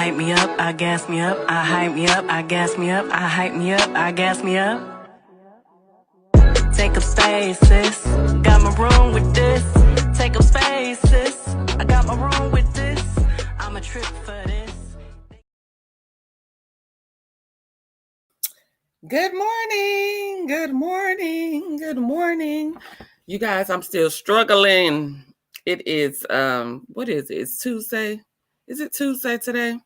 hype me up, I gas me up, I hype me up, I gas me up, I hype me up, I gas me up. Take up space, sis. Got my room with this. Take up space, sis. I got my room with this. I'm a trip for this. Good morning. Good morning. Good morning. You guys, I'm still struggling. It is what is it? It's Tuesday. Is it Tuesday today?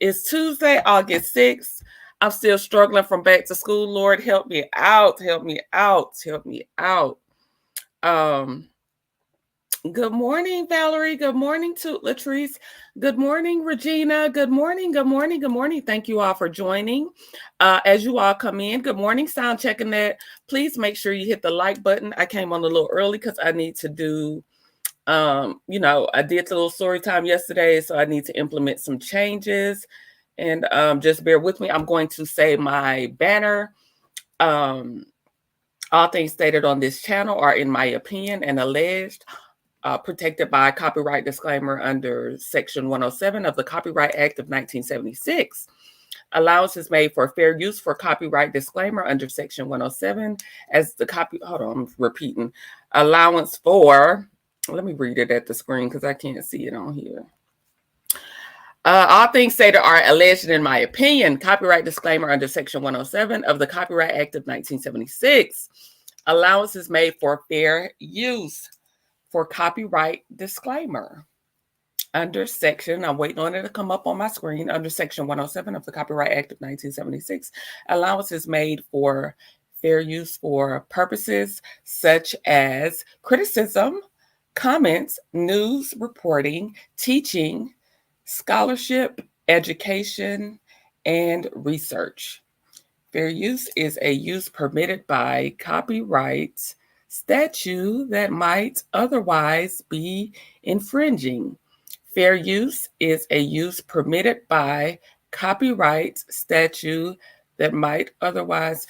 It's Tuesday, August 6th. I'm still struggling from back to school. Lord, help me out. Help me out. Help me out. Good morning, Valerie. Good morning to Latrice. Good morning, Regina. Good morning. Good morning. Good morning. Thank you all for joining. As you all come in, good morning, sound checking that. Please make sure you hit the like button. I came on a little early because I need to do, I did the little story time yesterday, so I need to implement some changes. And just bear with me. I'm going to say my banner. All things stated on this channel are, in my opinion, and alleged, protected by copyright disclaimer under Section 107 of the Copyright Act of 1976. Allowance is made for fair use for copyright disclaimer under Section 107 as the I'm repeating. Allowance for, let me read it at the screen because I can't see it on here. All things stated are alleged in my opinion. Copyright disclaimer under Section 107 of the Copyright Act of 1976. Allowance is made for fair use for copyright disclaimer under section, I'm waiting on it to come up on my screen, under Section 107 of the Copyright Act of 1976. Allowance is made for fair use for purposes such as criticism, comments, news reporting, teaching, scholarship, education, and research. Fair use is a use permitted by copyright statute that might otherwise be infringing. Fair use is a use permitted by copyright statute that might otherwise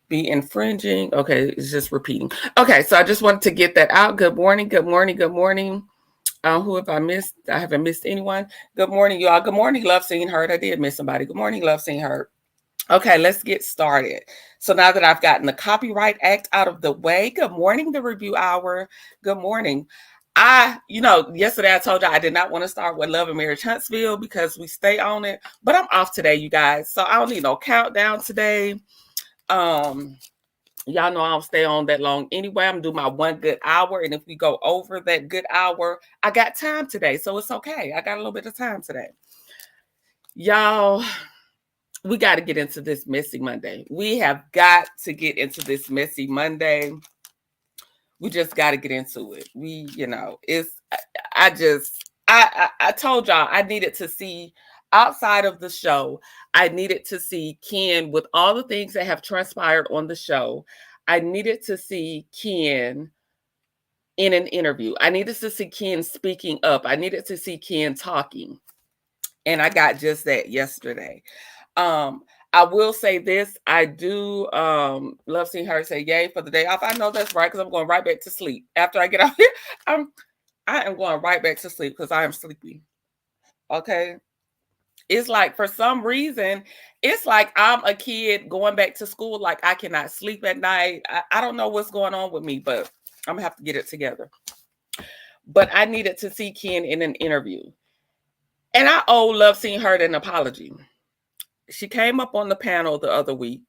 be infringing. Okay, it's just repeating. Okay, so I just wanted to get that out. Good morning, good morning, good morning. Who have I missed? I haven't missed anyone. Good morning, y'all. Good morning, Love Seen Heard. I did miss somebody. Good morning, Love Seen Heard. Okay, let's get started. So now that I've gotten the Copyright Act out of the way, good morning, the review hour. Good morning. Yesterday I told you I did not want to start with Love and Marriage Huntsville because we stay on it, but I'm off today, you guys. So I don't need no countdown today. Y'all know I don't stay on that long anyway. I'm doing my 1 good hour. And if we go over that good hour, I got time today. So it's okay. I got a little bit of time today. Y'all, we got to get into this messy Monday. We have got to get into this messy Monday. We just got to get into it. I told y'all I needed to see outside of the show. I needed to see Ken with all the things that have transpired on the show. I needed to see Ken in an interview. I needed to see Ken speaking up. I needed to see Ken talking. And I got just that yesterday. I will say this. I do love seeing her say yay for the day off. I know that's right because I'm going right back to sleep. After I get out here, I am going right back to sleep because I am sleepy. Okay. It's like for some reason, it's like I'm a kid going back to school. Like I cannot sleep at night. I don't know what's going on with me, but I'm gonna have to get it together. But I needed to see Ken in an interview. And I love seeing her an apology. She came up on the panel the other week.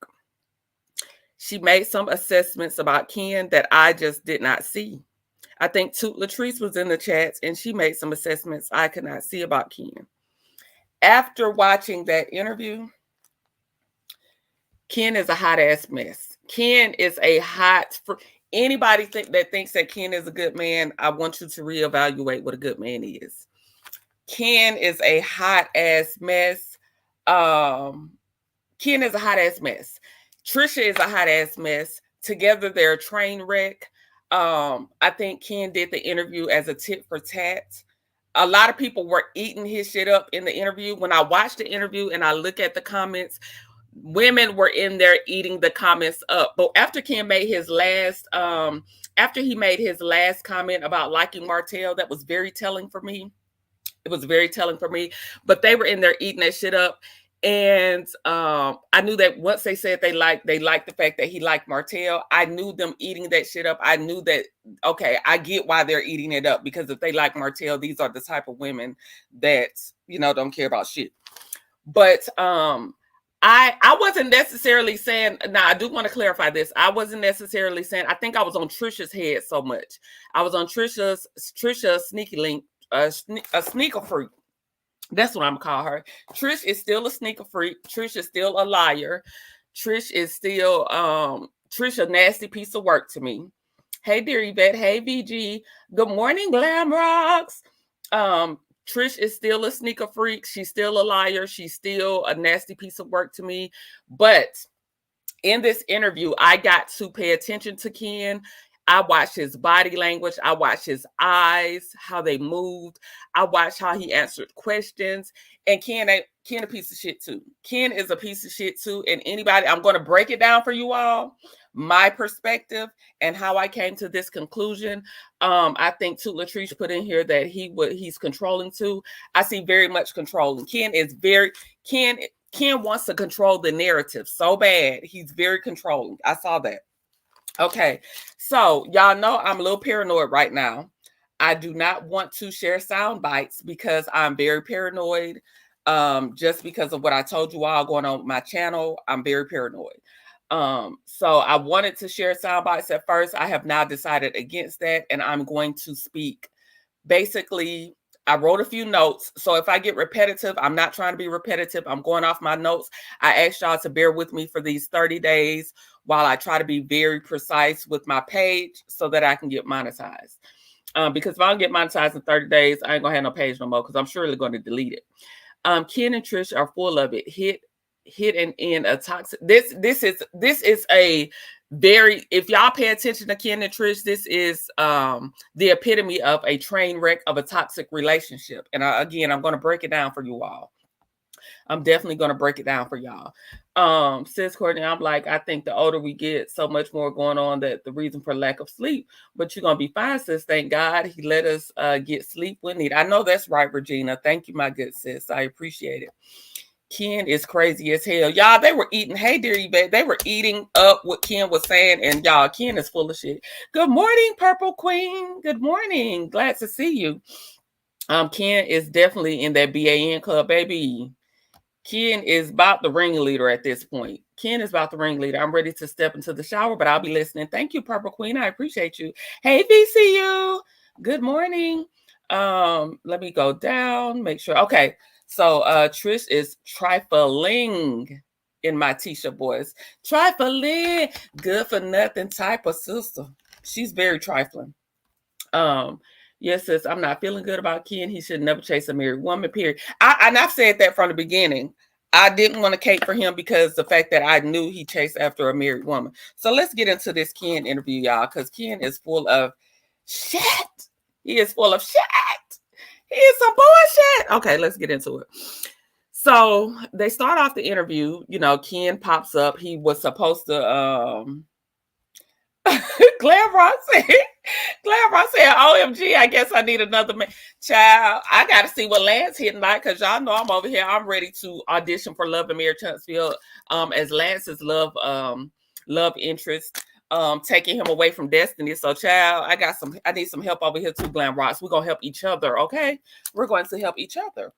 She made some assessments about Ken that I just did not see. I think Latrice was in the chats and she made some assessments I could not see about Ken. After watching that interview, Ken is a hot ass mess. Ken is a anybody that thinks that Ken is a good man, I want you to reevaluate what a good man is. Ken is a hot ass mess. Ken is a hot ass mess. Trisha is a hot ass mess. Together they're a train wreck. I think Ken did the interview as a tit for tat. A lot of people were eating his shit up in the interview. When I watched the interview and I look at the comments, women were in there eating the comments up. But after Ken made his last, comment about liking Martell, that was very telling for me. It was very telling for me. But they were in there eating that shit up. And I knew that once they said they liked the fact that he liked Martell, I knew them eating that shit up. I knew that, okay, I get why they're eating it up, because if they like Martell, these are the type of women that, you know, don't care about shit. But I wasn't necessarily saying, now I do want to clarify this. I wasn't necessarily saying, I think I was on Trisha's head so much. I was on Trisha's sneaky link, a sneaker freak. That's what I'm gonna call her. Trish is still a sneaker freak. Trish is still a liar. Trish is still Trish a nasty piece of work to me. Hey dear Yvette. Hey VG. Good morning, Glam Rocks. Trish is still a sneaker freak. She's still a liar. She's still a nasty piece of work to me. But in this interview, I got to pay attention to Ken. I watched his body language. I watched his eyes, how they moved. I watched how he answered questions. And Ken a piece of shit too. Ken is a piece of shit too. And anybody, I'm going to break it down for you all, my perspective and how I came to this conclusion. I think too, Latrice put in here that he's controlling too. I see very much controlling. Ken wants to control the narrative so bad. He's very controlling. I saw that. Okay, so y'all know I'm a little paranoid right now. I do not want to share sound bites because I'm very paranoid. Just because of what I told you all going on with my channel, I'm very paranoid. So I wanted to share sound bites at first. I have now decided against that, and I'm going to speak. Basically, I wrote a few notes. So if I get repetitive, I'm not trying to be repetitive. I'm going off my notes. I asked y'all to bear with me for these 30 days while I try to be very precise with my page so that I can get monetized. Because if I don't get monetized in 30 days, I ain't gonna have no page no more because I'm surely going to delete it. Ken and Trish are full of it. Hit and end a toxic. This is a very, if y'all pay attention to Ken and Trish, this is the epitome of a train wreck of a toxic relationship. And again, I'm going to break it down for you all. I'm definitely going to break it down for y'all. Sis Courtney, I'm like, I think the older we get, so much more going on that the reason for lack of sleep, but you're going to be fine, sis. Thank God he let us get sleep when needed. I know that's right, Regina. Thank you, my good sis. I appreciate it. Ken is crazy as hell. Y'all, they were eating. Hey, dear Yvette. They were eating up what Ken was saying. And y'all, Ken is full of shit. Good morning, Purple Queen. Good morning. Glad to see you. Ken is definitely in that BAN club, baby. Ken is about the ringleader at this point. Ken is about the ringleader. I'm ready to step into the shower, but I'll be listening. Thank you, Purple Queen. I appreciate you. Hey, VCU. Good morning. Let me go down. Make sure. Okay. So Trish is trifling in my Tisha voice. Trifling, good for nothing type of sister. She's very trifling. Yes, sis, I'm not feeling good about Ken. He should never chase a married woman, period. And I've said that from the beginning. I didn't want to cape for him because the fact that I knew he chased after a married woman. So let's get into this Ken interview, y'all, because Ken is full of shit. He is full of shit. He is some bullshit. Okay, let's get into it. So they start off the interview. You know, Ken pops up. He was supposed to Glam Rock said, OMG, I guess I need another man. Child, I got to see what Lance hitting like because y'all know I'm over here. I'm ready to audition for Love and Marriage Huntsville as Lance's love interest. Taking him away from Destiny. So, child, I need some help over here too, Glam Rocks. We're gonna help each other, okay? We're going to help each other.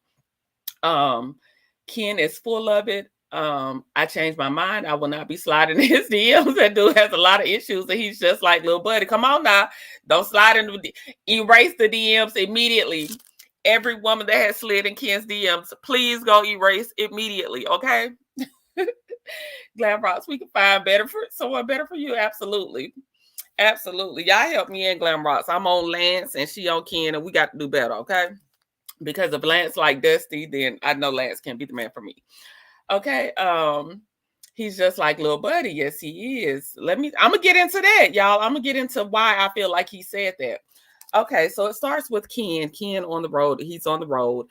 Ken is full of it. I changed my mind. I will not be sliding in his DMs. That dude has a lot of issues, and he's just like, little buddy, come on now. Don't slide into erase the DMs immediately. Every woman that has slid in Ken's DMs, please go erase immediately, okay? Glam Rocks, we can find someone better for you. Absolutely. Absolutely. Y'all help me in Glam Rocks. I'm on Lance and she on Ken, and we got to do better, okay? Because if Lance like Dusty, then I know Lance can be the man for me. Okay. He's just like little buddy. Yes, he is. I'm gonna get into that, y'all. I'm gonna get into why I feel like he said that. Okay, so it starts with Ken. Ken on the road. He's on the road.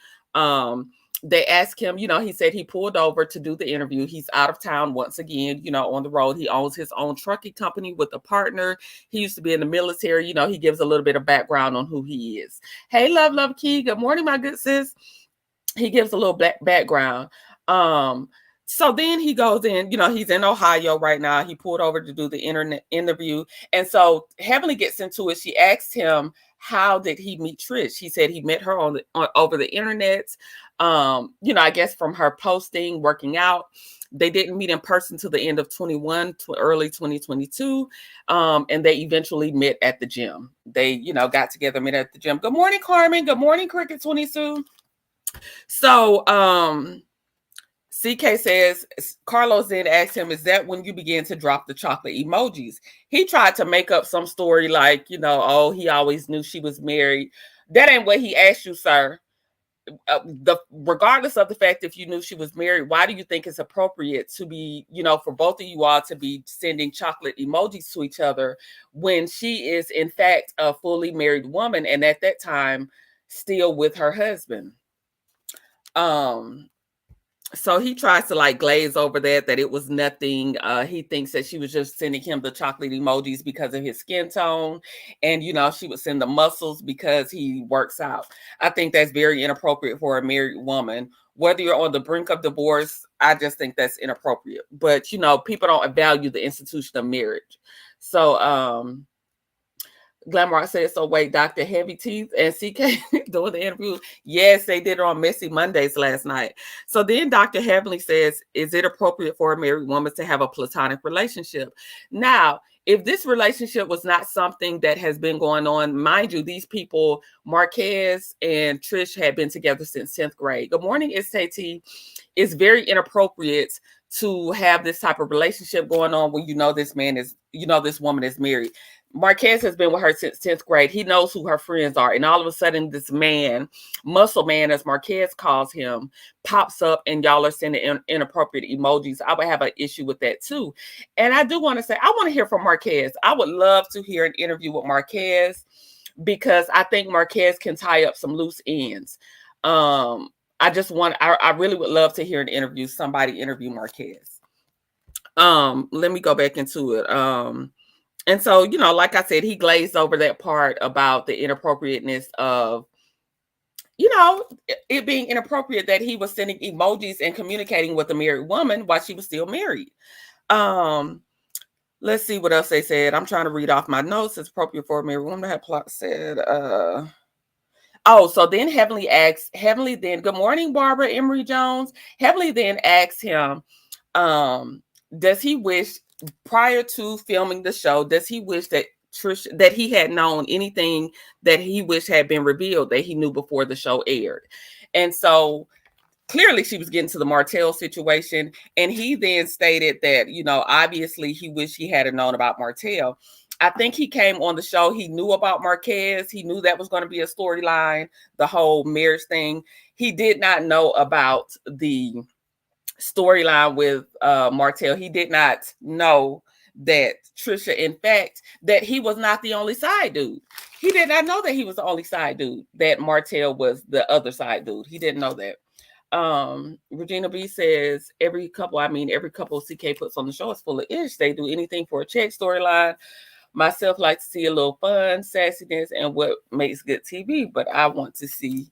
they asked him, he said he pulled over to do the interview. He's out of town once again, on the road. He owns his own trucking company with a partner. He used to be in the military. He gives a little bit of background on who he is. Hey, love Key. Good morning, my good sis. He gives a little background. So then he goes in, he's in Ohio right now. He pulled over to do the internet interview. And so Heavenly gets into it. She asked him, how did he meet Trish? He said he met her over the internet. I guess from her posting, working out. They didn't meet in person till the end of 21 to early 2022. And they eventually met at the gym. They, got together, met at the gym. Good morning, Carmen. Good morning, Cricket 22. So, CK says, Carlos then asked him, is that when you began to drop the chocolate emojis? He tried to make up some story like, oh, he always knew she was married. That ain't what he asked you, sir. Regardless of the fact if you knew she was married, why do you think it's appropriate to be, for both of you all to be sending chocolate emojis to each other when she is in fact a fully married woman and at that time still with her husband? So he tries to like glaze over that it was nothing. He thinks that she was just sending him the chocolate emojis because of his skin tone. And, she would send the muscles because he works out. I think that's very inappropriate for a married woman. Whether you're on the brink of divorce, I just think that's inappropriate. But, people don't value the institution of marriage. So, Glamour said, so wait, Dr. Heavy Teeth and CK doing the interview. Yes, they did it on Messy Mondays last night. So then Dr. Heavenly says, is it appropriate for a married woman to have a platonic relationship? Now, if this relationship was not something that has been going on, mind you, these people, Marquez and Trish, had been together since 10th grade. Good morning, SAT. It's very inappropriate to have this type of relationship going on when this man is, this woman is married. Marquez has been with her since 10th grade. He knows who her friends are. And all of a sudden, this man, muscle man, as Marquez calls him, pops up and y'all are sending inappropriate emojis. I would have an issue with that too. And I do want to say, I want to hear from Marquez. I would love to hear an interview with Marquez because I think Marquez can tie up some loose ends. I really would love to hear an interview, somebody interview Marquez. Let me go back into it. And so, like I said, he glazed over that part about the inappropriateness of, it being inappropriate that he was sending emojis and communicating with a married woman while she was still married. Let's see what else they said. I'm trying to read off my notes. It's appropriate for a married woman to have plot said. So then Heavenly then, good morning, Barbara Emery Jones. Heavenly then asked him, does he wish, prior to filming the show, does he wish that Trish, that he had known anything that he wished had been revealed that he knew before the show aired? And so clearly she was getting to the Martell situation. And he then stated that, obviously he wished he had known about Martell. I think he came on the show. He knew about Marquez. He knew that was going to be a storyline, the whole marriage thing. He did not know about the storyline with Martell. He did not know that Trisha, in fact, that he was not the only side dude. He did not know that he was the only side dude, that Martell was the other side dude. He didn't know that. Regina B says, every couple CK puts on the show is full of ish. They do anything for a check storyline. Myself like to see a little fun, sassiness, and what makes good TV, but I want to see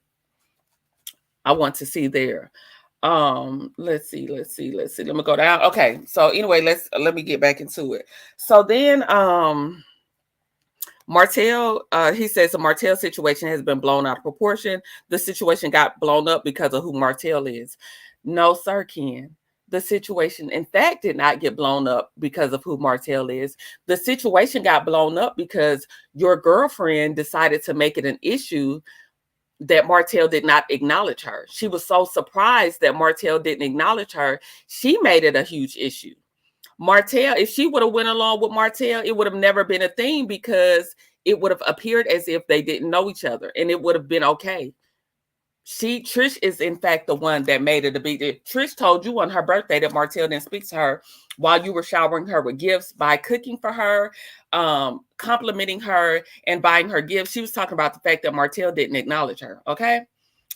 there. Let's see. Let me go down. Okay. So anyway, let me get back into it. So then, Martell, he says the Martell situation has been blown out of proportion. The situation got blown up because of who Martell is. No, sir, Ken. The situation, in fact, did not get blown up because of who Martell is. The situation got blown up because your girlfriend decided to make it an issue that Martell did not acknowledge her. She was so surprised that Martell didn't acknowledge her. She made it a huge issue. Martell, if she would have went along with Martell, it would have never been a thing because it would have appeared as if they didn't know each other and it would have been okay. Trish is in fact the one that made it a big deal. Trish told you on her birthday that Martell didn't speak to her while you were showering her with gifts by cooking for her, complimenting her and buying her gifts. She was talking about the fact that Martell didn't acknowledge her. Okay.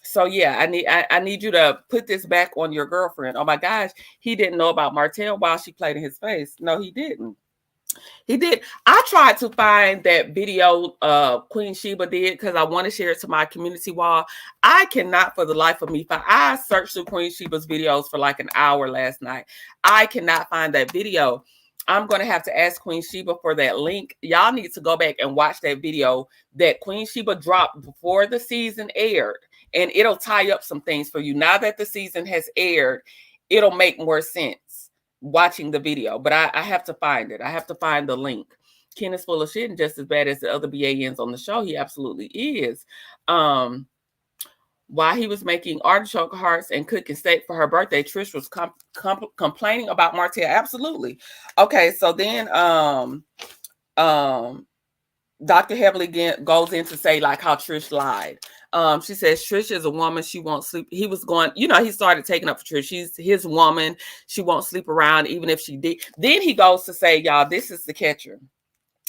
So yeah, I need you to put this back on your girlfriend. Oh my gosh, he didn't know about Martell while she played in his face. No, he didn't. He did. I tried to find that video Queen Sheba did because I want to share it to my community wall. I cannot for the life of me find. I searched through Queen Sheba's videos for like an hour last night. I cannot find that video. I'm going to have to ask Queen Sheba for that link. Y'all need to go back and watch that video that Queen Sheba dropped before the season aired, and it'll tie up some things for you. Now that the season has aired, it'll make more sense watching the video, but I have to find it. I have to find the link. Ken is full of shit and just as bad as the other BANs on the show. He absolutely is. While he was making artichoke hearts and cooking steak for her birthday, Trish was complaining about Martell. Absolutely. Okay, so then Dr. Heavily goes in to say like how Trish lied. She says Trish is a woman. She won't sleep. He was going, he started taking up for Trish. She's his woman. She won't sleep around even if she did. Then he goes to say, y'all, this is the catcher.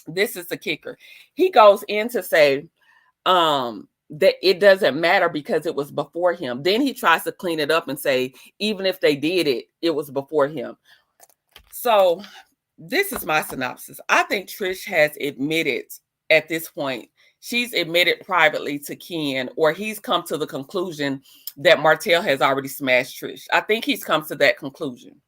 This is the kicker. He goes in to say that it doesn't matter because it was before him. Then he tries to clean it up and say, even if they did it, it was before him. So this is my synopsis. I think Trish has admitted at this point, she's admitted privately to Ken, or he's come to the conclusion that Martell has already smashed Trish. I think he's come to that conclusion.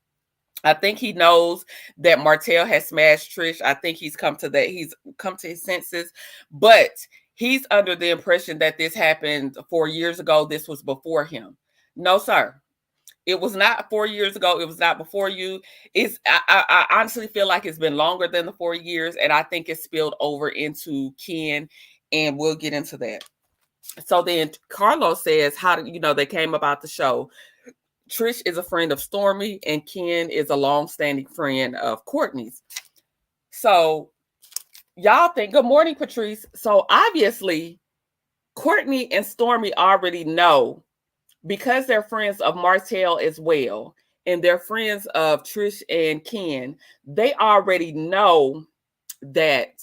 I think he knows that Martell has smashed Trish. I think he's come to that. He's come to his senses, but he's under the impression that this happened 4 years ago. This was before him. No, sir. It was not 4 years ago. It was not before you. I honestly feel like it's been longer than the 4 years, and I think it's spilled over into Ken, and we'll get into that. So then Carlos says, how did they came about the show? Trish is a friend of Stormy, and Ken is a long-standing friend of Courtney's. So y'all think, good morning, Patrice. So obviously, Courtney and Stormy already know, because they're friends of Martell as well, and they're friends of Trish and Ken, they already know that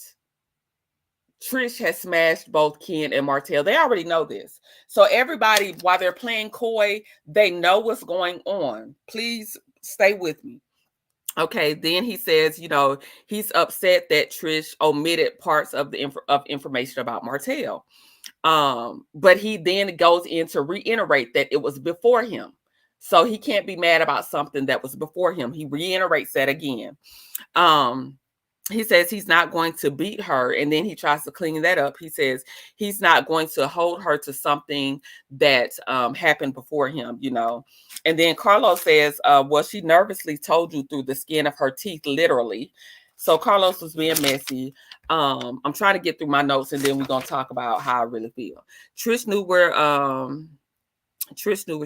Trish has smashed both Ken and Martell. They already know this. So everybody, while they're playing coy, they know what's going on. Please stay with me. Okay, then he says, he's upset that Trish omitted parts of the information about Martell. But he then goes in to reiterate that it was before him. So he can't be mad about something that was before him. He reiterates that again. He says he's not going to beat her, and then he tries to clean that up. He says he's not going to hold her to something that happened before him, And then Carlos says, well, she nervously told you through the skin of her teeth, literally. So Carlos was being messy. I'm trying to get through my notes, and then we're gonna talk about how I really feel. Trish knew where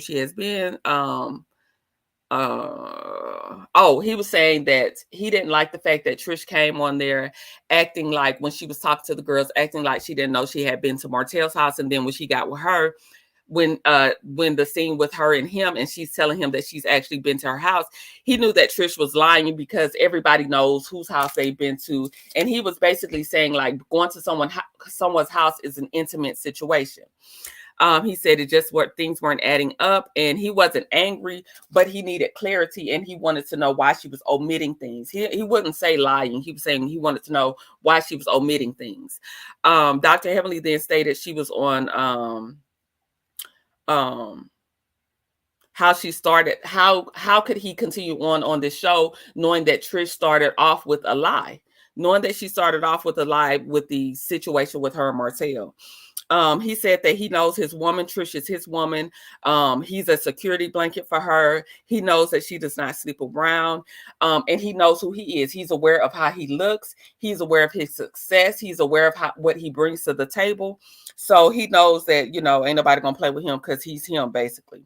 she has been. He was saying that he didn't like the fact that Trish came on there acting like, when she was talking to the girls, acting like she didn't know she had been to Martell's house, and then when she got with her, when the scene with her and him, and she's telling him that she's actually been to her house, he knew that Trish was lying because everybody knows whose house they've been to. And he was basically saying like going to someone's house is an intimate situation. He said it just things weren't adding up, and he wasn't angry, but he needed clarity, and he wanted to know why she was omitting things. He wouldn't say lying. He was saying he wanted to know why she was omitting things. Dr. Heavenly then stated she was on how she started, how could he continue on this show knowing that Trish started off with a lie, knowing that she started off with a lie with the situation with her and Martell. He said that he knows his woman, Trish is his woman. He's a security blanket for her. He knows that she does not sleep around. And he knows who he is. He's aware of how he looks. He's aware of his success. He's aware of what he brings to the table. So he knows that, ain't nobody gonna play with him because he's him, basically.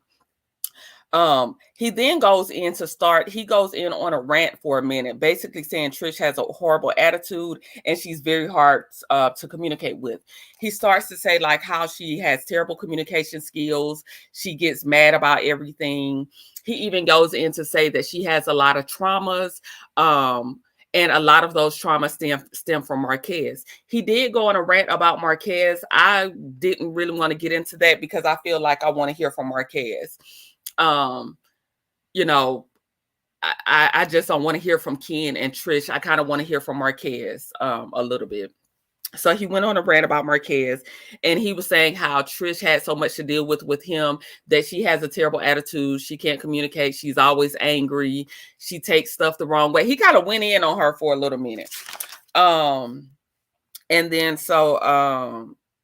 He then goes in on a rant for a minute, basically saying Trish has a horrible attitude and she's very hard to communicate with. He starts to say like how she has terrible communication skills. She gets mad about everything. He even goes in to say that she has a lot of traumas. And a lot of those traumas stem from Marquez. He did go on a rant about Marquez. I didn't really want to get into that because I feel like I want to hear from Marquez. You know, I just don't want to hear from Ken and Trish. I kind of want to hear from Marquez a little bit. So he went on a rant about Marquez, and he was saying how Trish had so much to deal with him, that she has a terrible attitude. She can't communicate. She's always angry. She takes stuff the wrong way. He kind of went in on her for a little minute. And then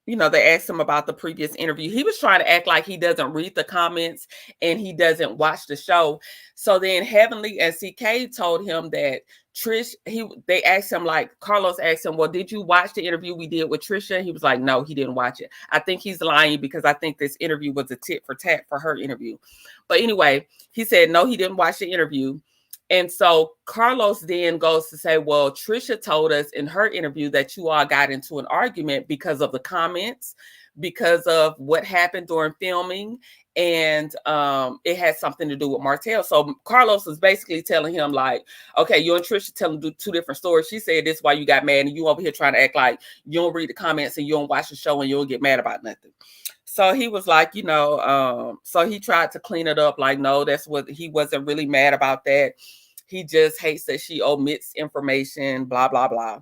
they asked him about the previous interview. He was trying to act like he doesn't read the comments and he doesn't watch the show. So then Heavenly and CK told him that Trish, they asked him, like, Carlos asked him, well, did you watch the interview we did with Trisha? He was like, no, he didn't watch it. I think he's lying because I think this interview was a tit for tat for her interview. But anyway, he said, no, he didn't watch the interview. And so Carlos then goes to say, well, Trisha told us in her interview that you all got into an argument because of the comments, because of what happened during filming, and it had something to do with Martell. So Carlos is basically telling him, like, okay, you and Trisha telling two different stories. She said this is why you got mad, and you over here trying to act like you don't read the comments and you don't watch the show and you don't get mad about nothing. So he was like, so he tried to clean it up, like, no, that's what he wasn't really mad about that. He just hates that she omits information, blah, blah, blah.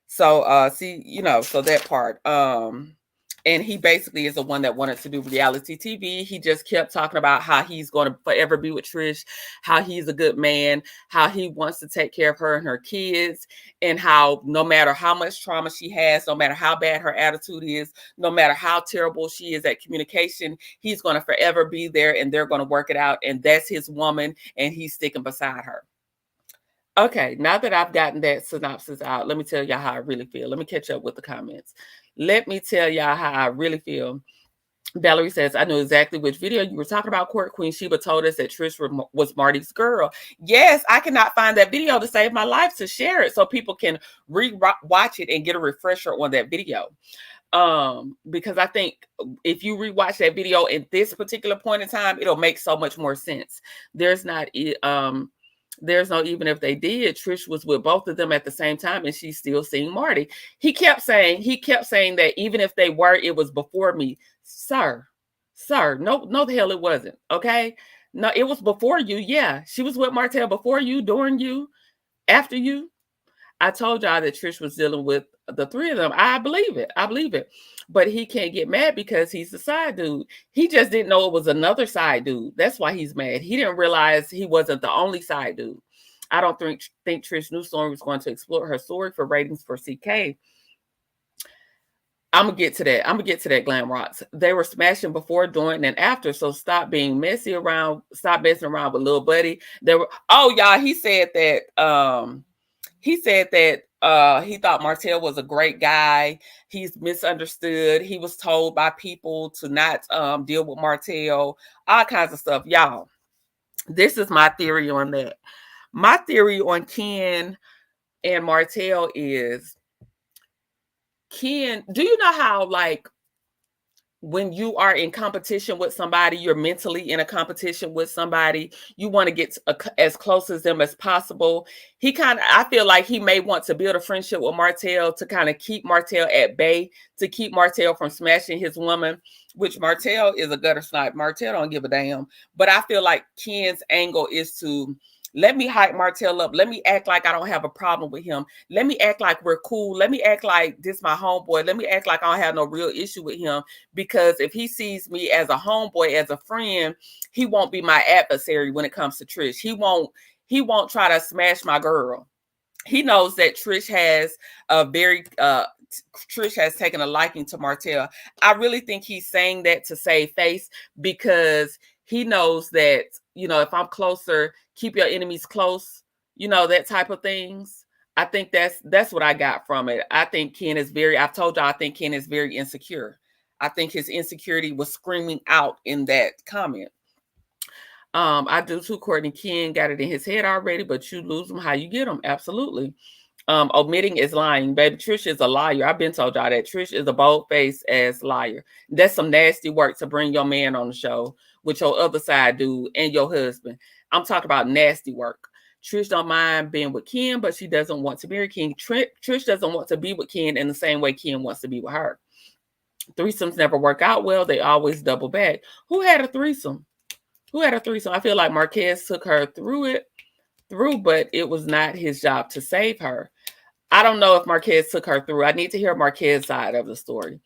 So that part. And he basically is the one that wanted to do reality TV. He just kept talking about how he's going to forever be with Trish, how he's a good man, how he wants to take care of her and her kids, and how no matter how much trauma she has, no matter how bad her attitude is, no matter how terrible she is at communication, he's going to forever be there and they're going to work it out. And that's his woman, and he's sticking beside her. Okay, now that I've gotten that synopsis out, let me tell y'all how I really feel. Let me catch up with the comments. Let me tell y'all how I really feel. Valerie says, I know exactly which video you were talking about, Court. Queen Sheba told us that Trish was Marty's girl. Yes, I cannot find that video to save my life to share it so people can re-watch it and get a refresher on that video. Because I think if you rewatch that video at this particular point in time, it'll make so much more sense. There's no even if they did, Trish was with both of them at the same time and she's still seeing Marty. He kept saying that even if they were, it was before me. Sir, no, the hell it wasn't. Okay. No, it was before you. Yeah. She was with Martell before you, during you, after you. I told y'all that Trish was dealing with the three of them. I believe it. But he can't get mad because he's the side dude. He just didn't know it was another side dude. That's why he's mad. He didn't realize he wasn't the only side dude. I don't think Trish knew Storm was going to explore her story for ratings for CK. I'm gonna get to that, Glam Rocks. They were smashing before, during, and after. So stop being messy around. Stop messing around with little buddy. Y'all. He said that. He thought Martell was a great guy. He's misunderstood. He was told by people to not deal with Martell. All kinds of stuff, y'all. This is my theory on that. My theory on Ken and Martell is, Ken, do you know how, like, when you are in competition with somebody, you're mentally in a competition with somebody, you want to get as close as them as possible. I feel like he may want to build a friendship with Martell to kind of keep Martell at bay, to keep Martell from smashing his woman, which Martell is a gutter snipe. Martell don't give a damn. But I feel like Ken's angle is to, let me hype Martell up. Let me act like I don't have a problem with him. Let me act like we're cool. Let me act like this my homeboy. Let me act like I don't have no real issue with him. Because if he sees me as a homeboy, as a friend, he won't be my adversary when it comes to Trish. He won't try to smash my girl. He knows that Trish has Trish has taken a liking to Martell. I really think he's saying that to save face, because he knows that, if I'm closer, keep your enemies close, that type of things. I think that's what I got from it. I think Ken is I've told y'all, I think Ken is very insecure. I think his insecurity was screaming out in that comment. I do too, Courtney. Ken got it in his head already, but you lose them how you get them. Absolutely. Omitting is lying. Baby, Trish is a liar. I've been told y'all that Trish is a bold-faced ass liar. That's some nasty work to bring your man on the show with your other side dude and your husband. I'm talking about nasty work. Trish don't mind being with Ken, but she doesn't want to marry Ken. Trish doesn't want to be with Ken in the same way Ken wants to be with her. Threesomes never work out well. They always double back. Who had a threesome? I feel like Marquez took her through, but it was not his job to save her. I don't know if Marquez took her through. I need to hear Marquez's side of the story.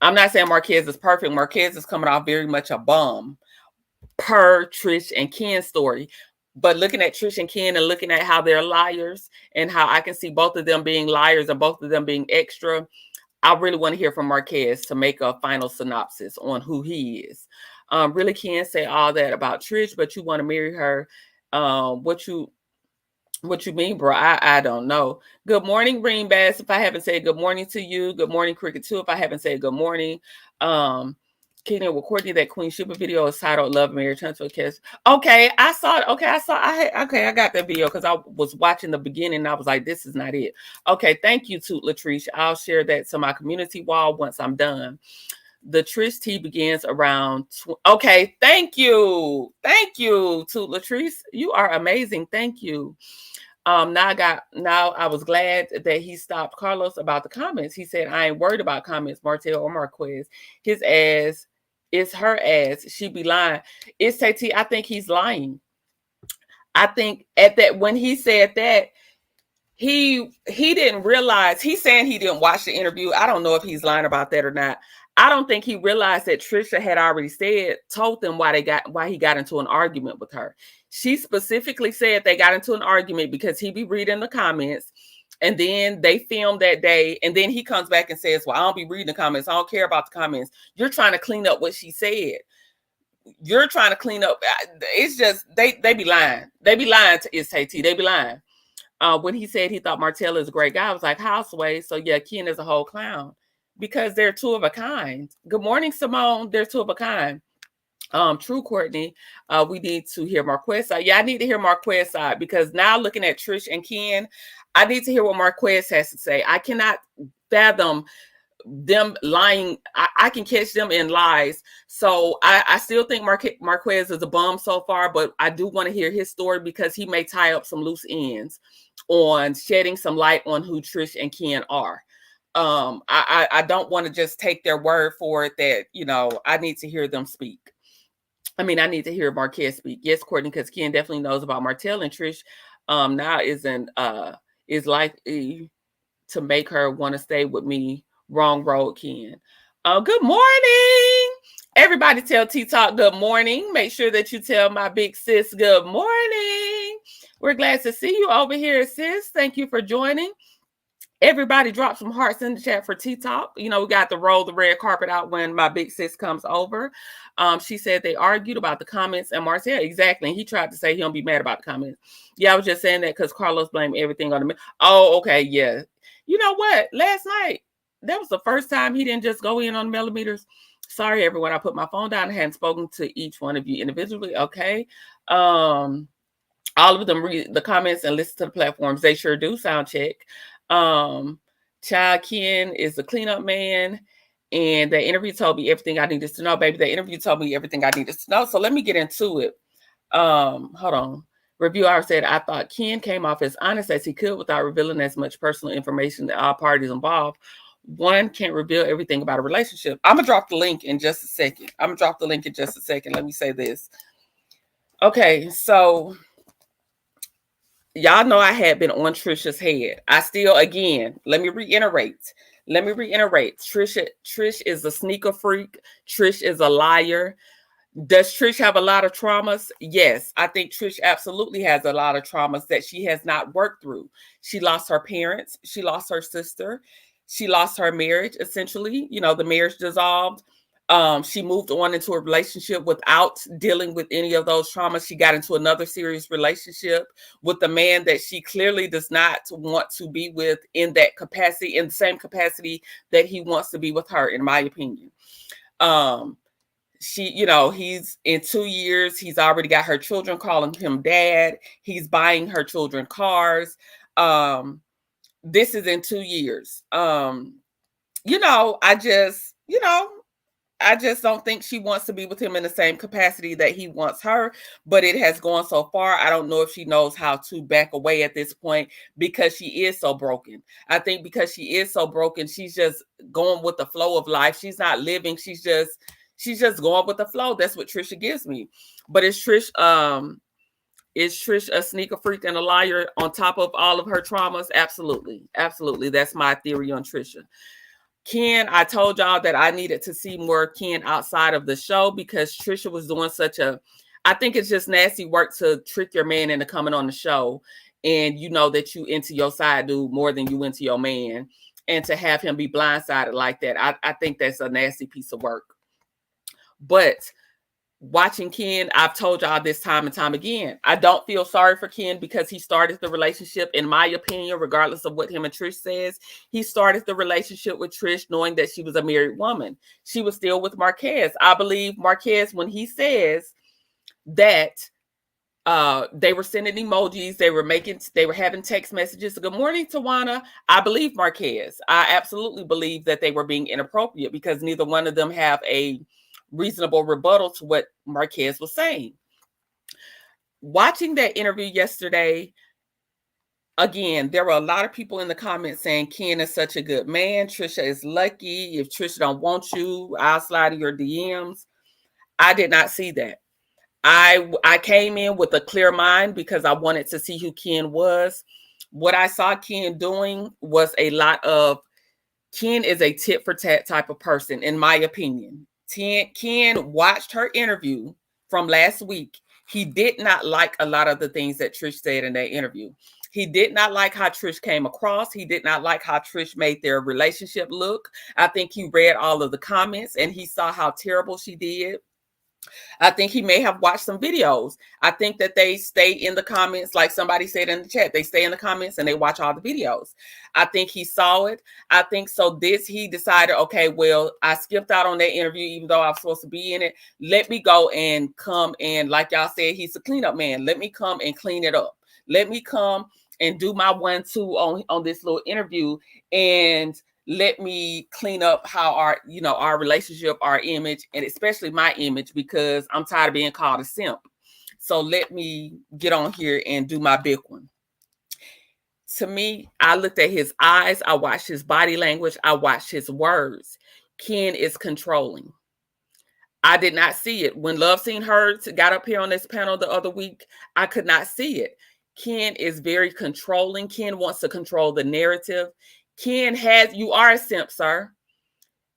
I'm not saying Marquez is perfect. Marquez is coming off very much a bum per Trish and Ken's story. But looking at Trish and Ken and looking at how they're liars and how I can see both of them being liars and both of them being extra, I really want to hear from Marquez to make a final synopsis on who he is. Really can't say all that about Trish, but you want to marry her. What you mean, bro? I don't know. Good morning, Green Bass. If I haven't said good morning to you, good morning, Cricket 2. If I haven't said good morning, Kenya with Courtney, that Queen Sheba video is titled Love, Marriage, Huntsville Kiss. Okay, I saw it. Okay, I got that video because I was watching the beginning and I was like, this is not it. Okay, thank you, Toot Latrice. I'll share that to my community wall once I'm done. The Trish T begins around. Okay, thank you. Thank you, Toot Latrice. You are amazing. Thank you. Now I was glad that he stopped Carlos about the comments. He said, I ain't worried about comments, Martell or Marquez. His ass, it's her ass. She be lying. It's Tati. I think he's lying. I think at that, when he said that, he didn't realize, he's saying he didn't watch the interview. I don't know if he's lying about that or not. I don't think he realized that Trisha had already told them why he got into an argument with her. She specifically said they got into an argument because he be reading the comments, and then they filmed that day, and then he comes back and says, well, I don't be reading the comments. I don't care about the comments. You're trying to clean up what she said. You're trying to clean up. It's just, they be lying. They be lying to Tate. They be lying. When he said he thought Martell is a great guy, I was like, Houseway. So yeah, Ken is a whole clown because they're two of a kind. Good morning, Simone. They're two of a kind. True, Courtney. We need to hear Marquez side. Yeah, I need to hear Marquez side because now looking at Trish and Ken, I need to hear what Marquez has to say. I cannot fathom them lying. I can catch them in lies. So I still think Marquez is a bum so far, but I do want to hear his story because he may tie up some loose ends on shedding some light on who Trish and Ken are. I don't want to just take their word for it that, I need to hear them speak. I mean, I need to hear Marquez speak. Yes, Courtney, because Ken definitely knows about Martell, and Trish now is likely to make her want to stay with me. Wrong road, Ken. Good morning. Everybody tell T-Talk good morning. Make sure that you tell my big sis good morning. We're glad to see you over here, sis. Thank you for joining. Everybody drop some hearts in the chat for T-Talk. We got to roll the red carpet out when my big sis comes over. She said they argued about the comments and Marcel. Exactly. And he tried to say he don't be mad about the comments. Yeah, I was just saying that because Carlos blamed everything on the... Oh, okay. Yeah. You know what? Last night, that was the first time he didn't just go in on millimeters. Sorry, everyone. I put my phone down and hadn't spoken to each one of you individually. Okay. All of them read the comments and listen to the platforms. They sure do. Sound check. Child Ken is the cleanup man, and the interview told me everything I needed to know, baby. The interview told me everything I needed to know. So let me get into it. Hold on. Reviewer said, I thought Ken came off as honest as he could without revealing as much personal information to all parties involved. One can't reveal everything about a relationship. I'm gonna drop the link in just a second. Let me say this. Okay, so y'all know I had been on Trisha's head. I still, again, let me reiterate. Trish is a sneaker freak. Trish is a liar. Does Trish have a lot of traumas? Yes, I think Trish absolutely has a lot of traumas that she has not worked through. She lost her parents. She lost her sister. She lost her marriage, essentially. The marriage dissolved. She moved on into a relationship without dealing with any of those traumas. She got into another serious relationship with a man that she clearly does not want to be with in that capacity, in the same capacity that he wants to be with her, in my opinion. He's in 2 years, he's already got her children calling him dad. He's buying her children cars. This is in 2 years. I just, I just don't think she wants to be with him in the same capacity that he wants her, but it has gone so far. I don't know if she knows how to back away at this point because she is so broken. I think because she is so broken, she's just going with the flow of life. She's not living. She's just going with the flow. That's what Trisha gives me. But is Trish a sneaker freak and a liar on top of all of her traumas? Absolutely. Absolutely. That's my theory on Trisha. Ken, I told y'all that I needed to see more Ken outside of the show because Trisha was doing I think it's just nasty work to trick your man into coming on the show. And you know that you into your side dude more than you into your man. And to have him be blindsided like that, I think that's a nasty piece of work. But watching Ken, I've told y'all this time and time again, I don't feel sorry for Ken because he started the relationship, in my opinion, regardless of what him and Trish says. He started the relationship with Trish knowing that she was a married woman. She was still with Marquez. I believe Marquez when he says that they were sending emojis, they were having text messages. Good morning, Tawana. I believe Marquez. I absolutely believe that they were being inappropriate because neither one of them have a reasonable rebuttal to what Marquez was saying. Watching that interview yesterday, again, there were a lot of people in the comments saying Ken is such a good man. Trisha is lucky. If Trisha don't want you, I'll slide to your DMs. I did not see that. I came in with a clear mind because I wanted to see who Ken was. What I saw Ken doing was a lot of, Ken is a tit for tat type of person, in my opinion. Ken watched her interview from last week. He did not like a lot of the things that Trish said in that interview. He did not like how Trish came across. He did not like how Trish made their relationship look. I think he read all of the comments and he saw how terrible she did. I think he may have watched some videos. I think that they stay in the comments, like somebody said in the chat, they stay in the comments and they watch all the videos. I think he saw it. I think so he decided, okay, well, I skipped out on that interview, even though I was supposed to be in it. Let me go and come and, like y'all said, he's a cleanup man. Let me come and clean it up. Let me come and do my 1-2 on this little interview and let me clean up how our relationship, our image, and especially my image, because I'm tired of being called a simp. So let me get on here and do my big one. To me, I looked at his eyes. I watched his body language. I watched his words. Ken is controlling. I did not see it. When Love Seen Hers got up here on this panel the other week, I could not see it. Ken is very controlling. Ken wants to control the narrative. You are a simp, sir.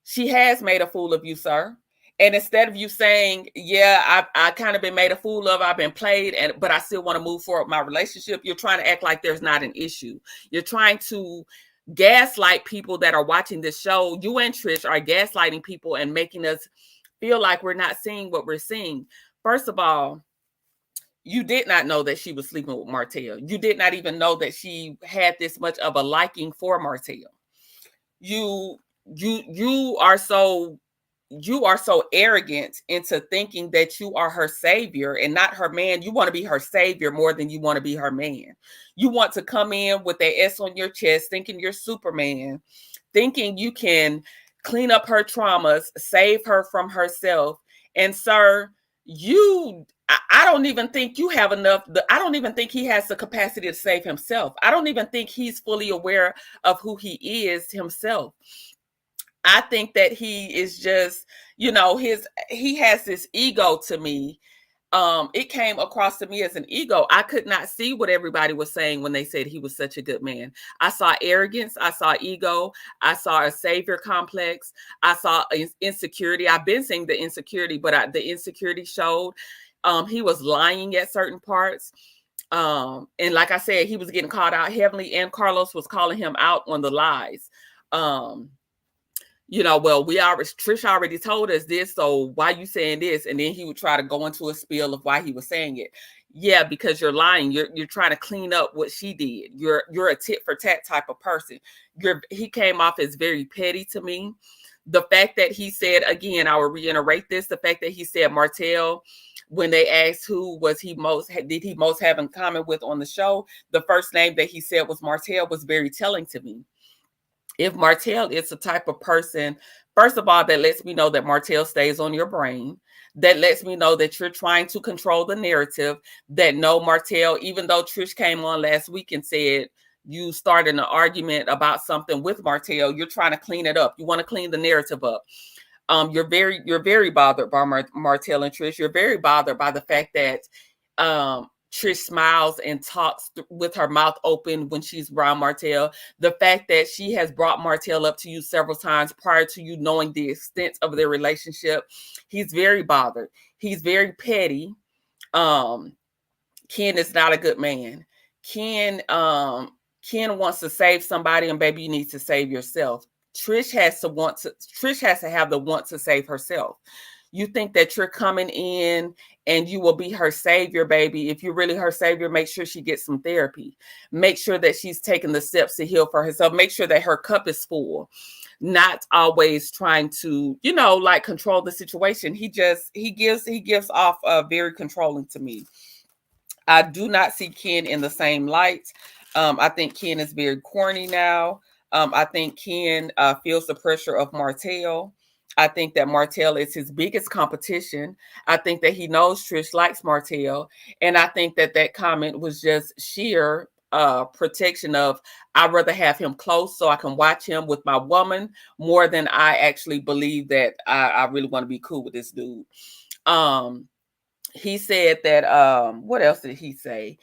She has made a fool of you, sir. And instead of you saying, yeah, I kind of been made a fool of, I've been played, but I still want to move forward with my relationship, you're trying to act like there's not an issue. You're trying to gaslight people that are watching this show. You and Trish are gaslighting people and making us feel like we're not seeing what we're seeing. First of all, you did not know that she was sleeping with Martell. You did not even know that she had this much of a liking for Martell. You are so arrogant into thinking that you are her savior and not her man. You want to be her savior more than you want to be her man. You want to come in with a S on your chest, thinking you're Superman, thinking you can clean up her traumas, save her from herself. And sir, I don't even think you have enough. I don't even think he has the capacity to save himself. I don't even think he's fully aware of who he is himself. I think that he is just, he has this ego to me. It came across to me as an ego. I could not see what everybody was saying when they said he was such a good man. I saw arrogance. I saw ego. I saw a savior complex. I saw insecurity. I've been seeing the insecurity, but the insecurity showed. He was lying at certain parts. And like I said, he was getting called out heavily, and Carlos was calling him out on the lies. Trish already told us this, so why you saying this? And then he would try to go into a spiel of why he was saying it. Yeah, because you're lying. You're trying to clean up what she did. You're a tit for tat type of person. He came off as very petty to me. The fact that he said, again, I will reiterate this, the fact that he said Martell, when they asked who did he most have in common with on the show, the first name that he said was Martell was very telling to me. If Martell is the type of person, first of all, that lets me know that Martell stays on your brain. That lets me know that you're trying to control the narrative. That no, Martell, even though Trish came on last week and said you started an argument about something with Martell, you're trying to clean it up. You want to clean the narrative up. You're very bothered by Martell and Trish. You're very bothered by the fact that Trish smiles and talks with her mouth open when she's around Martell. The fact that she has brought Martell up to you several times prior to you knowing the extent of their relationship. He's very bothered. He's very petty. Ken is not a good man. Ken wants to save somebody, and baby, you need to save yourself. Trish has to have the want to save herself. You think that you're coming in and you will be her savior, baby. If you're really her savior, make sure she gets some therapy. Make sure that she's taking the steps to heal for herself. Make sure that her cup is full. Not always trying to, like control the situation. He gives off very controlling to me. I do not see Ken in the same light. I think Ken is very corny now. I think Ken feels the pressure of Martell. I think that Martell is his biggest competition. I think that he knows Trish likes Martell. And I think that comment was just sheer protection of, I'd rather have him close so I can watch him with my woman more than I actually believe that I really want to be cool with this dude. He said that, what else did he say?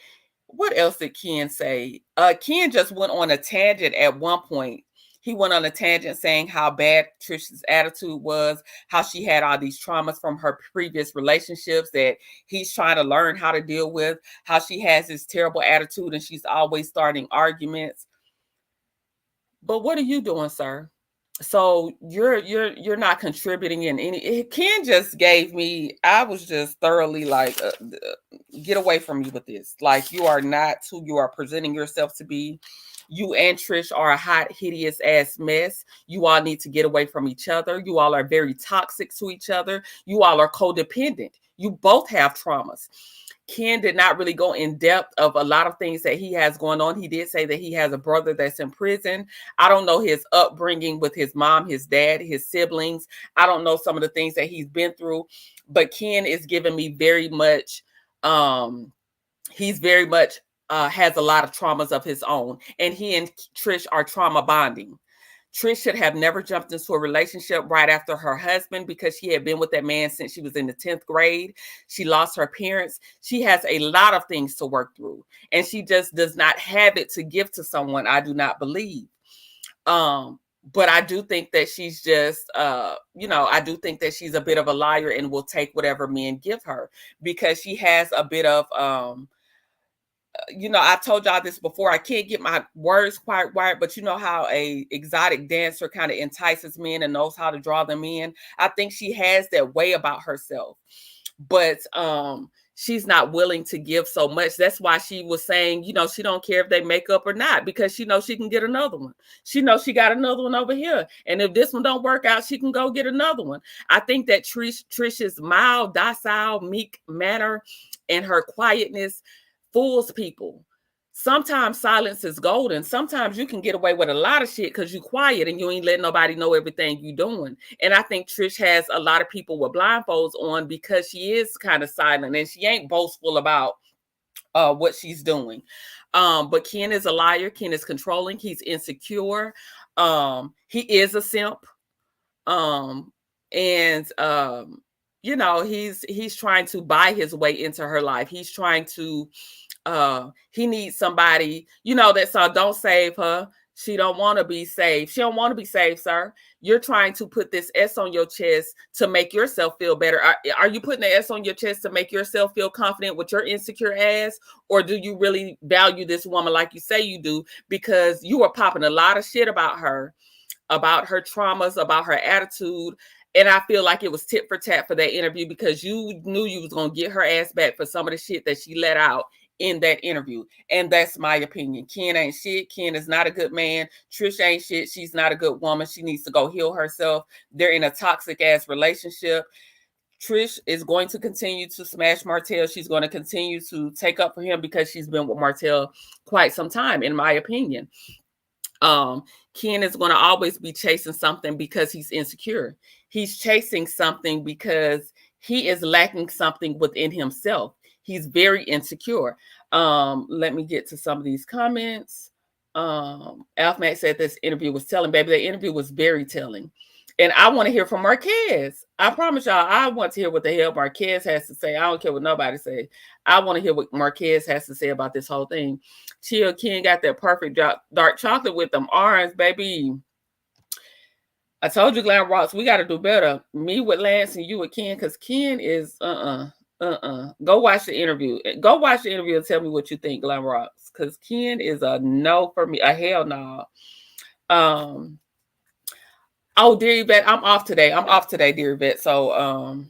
What else did Ken say? Ken just went on a tangent at one point. He went on a tangent saying how bad Trish's attitude was, how she had all these traumas from her previous relationships that he's trying to learn how to deal with, how she has this terrible attitude and she's always starting arguments. But what are you doing, sir? So you're not contributing in any. Ken just gave me, I was just thoroughly like, get away from me with this. Like, you are not who you are presenting yourself to be. You and Trish are a hot, hideous ass mess. You all need to get away from each other. You all are very toxic to each other. You all are codependent. You both have traumas. Ken did not really go in depth of a lot of things that he has going on. He did say that he has a brother that's in prison. I don't know his upbringing with his mom, his dad, his siblings. I don't know some of the things that he's been through, but Ken is giving me very much, he's very much has a lot of traumas of his own, and he and Trish are trauma bonding. Trish should have never jumped into a relationship right after her husband because she had been with that man since she was in the 10th grade. She lost her parents. She has a lot of things to work through, and she just does not have it to give to someone, I do not believe. But I do think that she's just, I do think that she's a bit of a liar and will take whatever men give her because she has a bit of, I've told y'all this before. I can't get my words quite right, but you know how a exotic dancer kind of entices men and knows how to draw them in. I think she has that way about herself, but she's not willing to give so much. That's why she was saying, she don't care if they make up or not because she knows she can get another one. She knows she got another one over here, and if this one don't work out, she can go get another one. I think that Trish's mild, docile, meek manner and her quietness fools people. Sometimes silence is golden. Sometimes you can get away with a lot of shit because you're quiet and you ain't letting nobody know everything you're doing. And I think Trish has a lot of people with blindfolds on because she is kind of silent and she ain't boastful about what she's doing. But Ken is a liar. Ken is controlling. He's insecure. He is a simp. He's trying to buy his way into her life. He's trying to, he needs somebody, that song, don't save her. She don't want to be saved. She don't want to be saved, sir. You're trying to put this S on your chest to make yourself feel better. Are you putting the S on your chest to make yourself feel confident with your insecure ass? Or do you really value this woman like you say you do? Because you are popping a lot of shit about her traumas, about her attitude. And I feel like it was tit for tat for that interview because you knew you was going to get her ass back for some of the shit that she let out in that interview. And that's my opinion. Ken ain't shit. Ken is not a good man. Trish ain't shit. She's not a good woman. She needs to go heal herself. They're in a toxic ass relationship. Trish is going to continue to smash Martell. She's going to continue to take up for him because she's been with Martell quite some time, in my opinion. Ken is going to always be chasing something because he's insecure. He's chasing something because he is lacking something within himself. He's very insecure. Let me get to some of these comments. Alfmax said this interview was telling, baby. The interview was very telling. And I want to hear from Marquez. I promise y'all, I want to hear what the hell Marquez has to say. I don't care what nobody says. I want to hear what Marquez has to say about this whole thing. Chill Ken got that perfect dark chocolate with them orange, baby. I told you, Glam Rocks, we got to do better. Me with Lance and you with Ken, because Ken is Go watch the interview. Go watch the interview and tell me what you think, Glam Rocks, because Ken is a no for me, a hell no. Oh, dear Yvette, I'm off today, dear Yvette. So,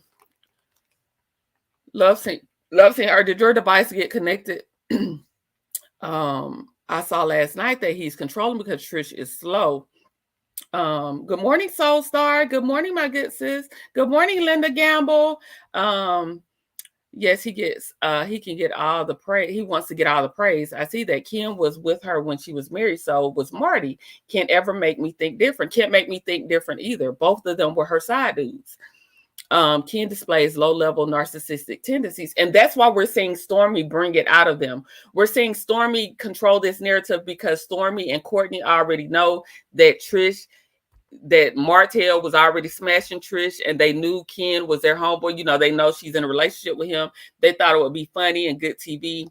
love seeing her. Did your device get connected? I saw last night that he's controlling because Trish is slow. Good morning, Soul Star. Good morning, my good sis. Good morning, Linda Gamble. Yes, he can get all the praise. He wants to get all the praise. I see that Ken was with her when she was married. So was Marty. Can't ever make me think different. Can't make me think different either. Both of them were her side dudes. Ken displays low-level narcissistic tendencies. And that's why we're seeing Stormy bring it out of them. We're seeing Stormy control this narrative because Stormy and Courtney already know that Martell was already smashing Trish, and they knew Ken was their homeboy. You know, they know she's in a relationship with him. They thought it would be funny and good TV.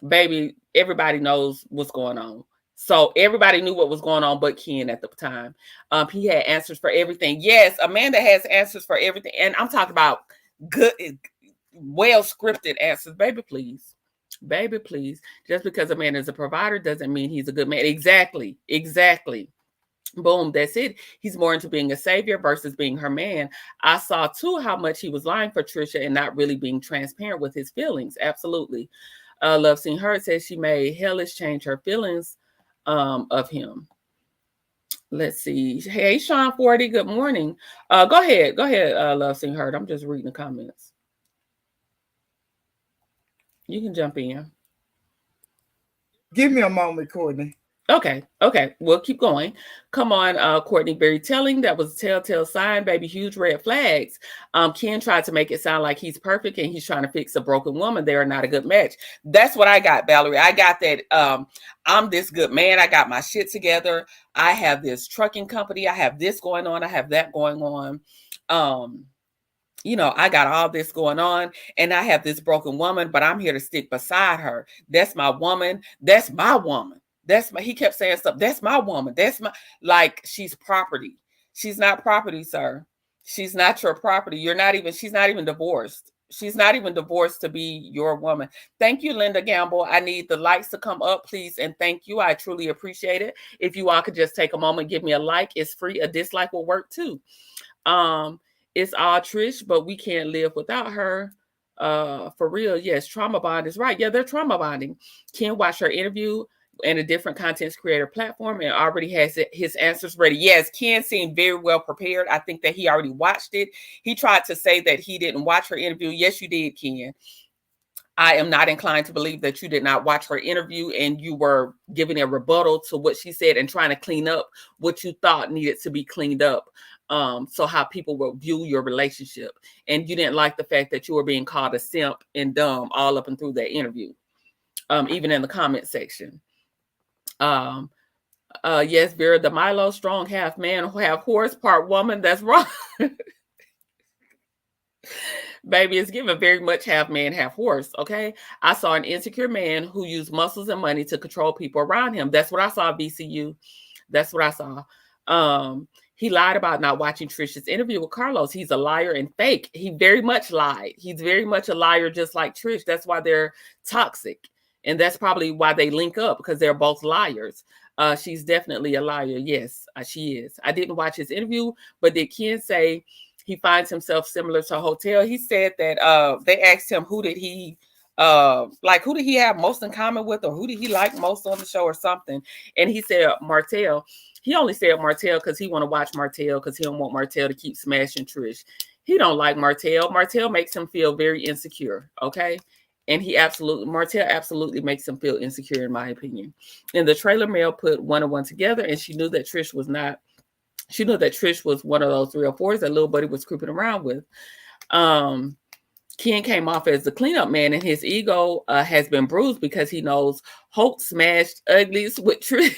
Baby, everybody knows what's going on. So everybody knew what was going on but Ken at the time. He had answers for everything. Yes, Amanda has answers for everything. And I'm talking about good, well-scripted answers. Baby, please. Baby, please. Just because a man is a provider doesn't mean he's a good man. Exactly. Boom, that's it. He's more into being a savior versus being her man. I saw, too, how much he was lying for Trisha and not really being transparent with his feelings. Absolutely. Love Seeing Her says she made hellish change her feelings of him. Let's see. Hey, Sean 40, good morning. Go ahead, Love Seeing Her. I'm just reading the comments. You can jump in. Give me a moment, Courtney. Okay. We'll keep going. Come on, Courtney. Very telling. That was a telltale sign, baby. Huge red flags. Ken tried to make it sound like he's perfect and he's trying to fix a broken woman. They are not a good match. That's what I got, Valerie. I got that. I'm this good man. I got my shit together. I have this trucking company. I have this going on. I have that going on. You know, I got all this going on and I have this broken woman, but I'm here to stick beside her. That's my woman. That's my woman. He kept saying stuff. That's my woman. Like she's property. She's not property, sir. She's not your property. She's not even divorced. She's not even divorced to be your woman. Thank you, Linda Gamble. I need the likes to come up, please. And thank you. I truly appreciate it. If you all could just take a moment, give me a like. It's free. A dislike will work too. It's all Trish, but we can't live without her. For real. Yes. Trauma bond is right. Yeah, they're trauma bonding. Ken watched her interview and a different content creator platform and already has his answers ready. Yes, Ken seemed very well prepared. I think that he already watched it. He tried to say that he didn't watch her interview. Yes, you did, Ken. I am not inclined to believe that you did not watch her interview and you were giving a rebuttal to what she said and trying to clean up what you thought needed to be cleaned up. So how people will view your relationship. And you didn't like the fact that you were being called a simp and dumb all up and through that interview. Even in the comment section. Yes, Vera, the Milo strong half man, half horse, part woman. That's wrong. Baby, it's given very much half man, half horse. Okay. I saw an insecure man who used muscles and money to control people around him. That's what I saw, VCU. That's what I saw. He lied about not watching Trisha's interview with Carlos. He's a liar and fake. He very much lied. He's very much a liar, just like Trish. That's why they're toxic. And that's probably why they link up, because they're both liars. She's definitely a liar. Yes, she is. I didn't watch his interview, but did Ken say he finds himself similar to Hotel? He said that they asked him who did he have most in common with, or who did he like most on the show or something. And he said Martell. He only said Martell because he want to watch Martell because he don't want Martell to keep smashing Trish. He don't like Martell. Martell makes him feel very insecure. Okay. And Martell absolutely makes him feel insecure, in my opinion. And the trailer mail put one and one together, and she knew that Trish was not. She knew that Trish was one of those 304s that little buddy was creeping around with. Ken came off as the cleanup man, and his ego has been bruised because he knows Hope smashed uglies with Trish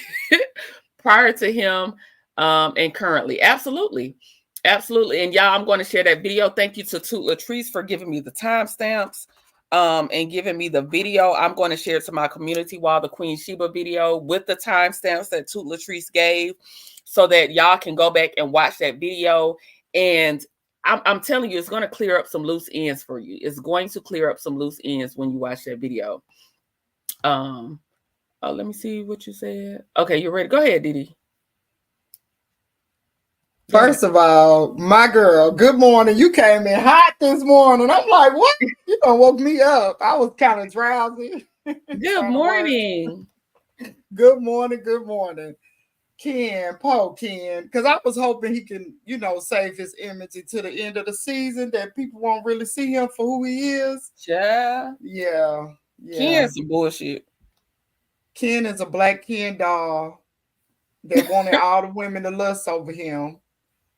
prior to him and currently. Absolutely. And y'all, I'm going to share that video. Thank you to Toot Latrice for giving me the timestamps and giving me the video. I'm going to share it to my community wall, the Queen Sheba video with the timestamps that Toot Latrice gave, so that y'all can go back and watch that video. And I'm telling you, it's going to clear up some loose ends for you. It's going to clear up some loose ends when you watch that video. Oh, let me see what you said. Okay, you're ready. Go ahead, Didi. First of all, my girl, good morning. You came in hot this morning. I'm like, what? You done woke me up. I was kind of drowsy. Good morning. Good morning. Good morning. Ken, because I was hoping he can, save his image until the end of the season, that people won't really see him for who he is. Yeah. Ken's some bullshit. Ken is a black Ken doll that wanted all the women to lust over him.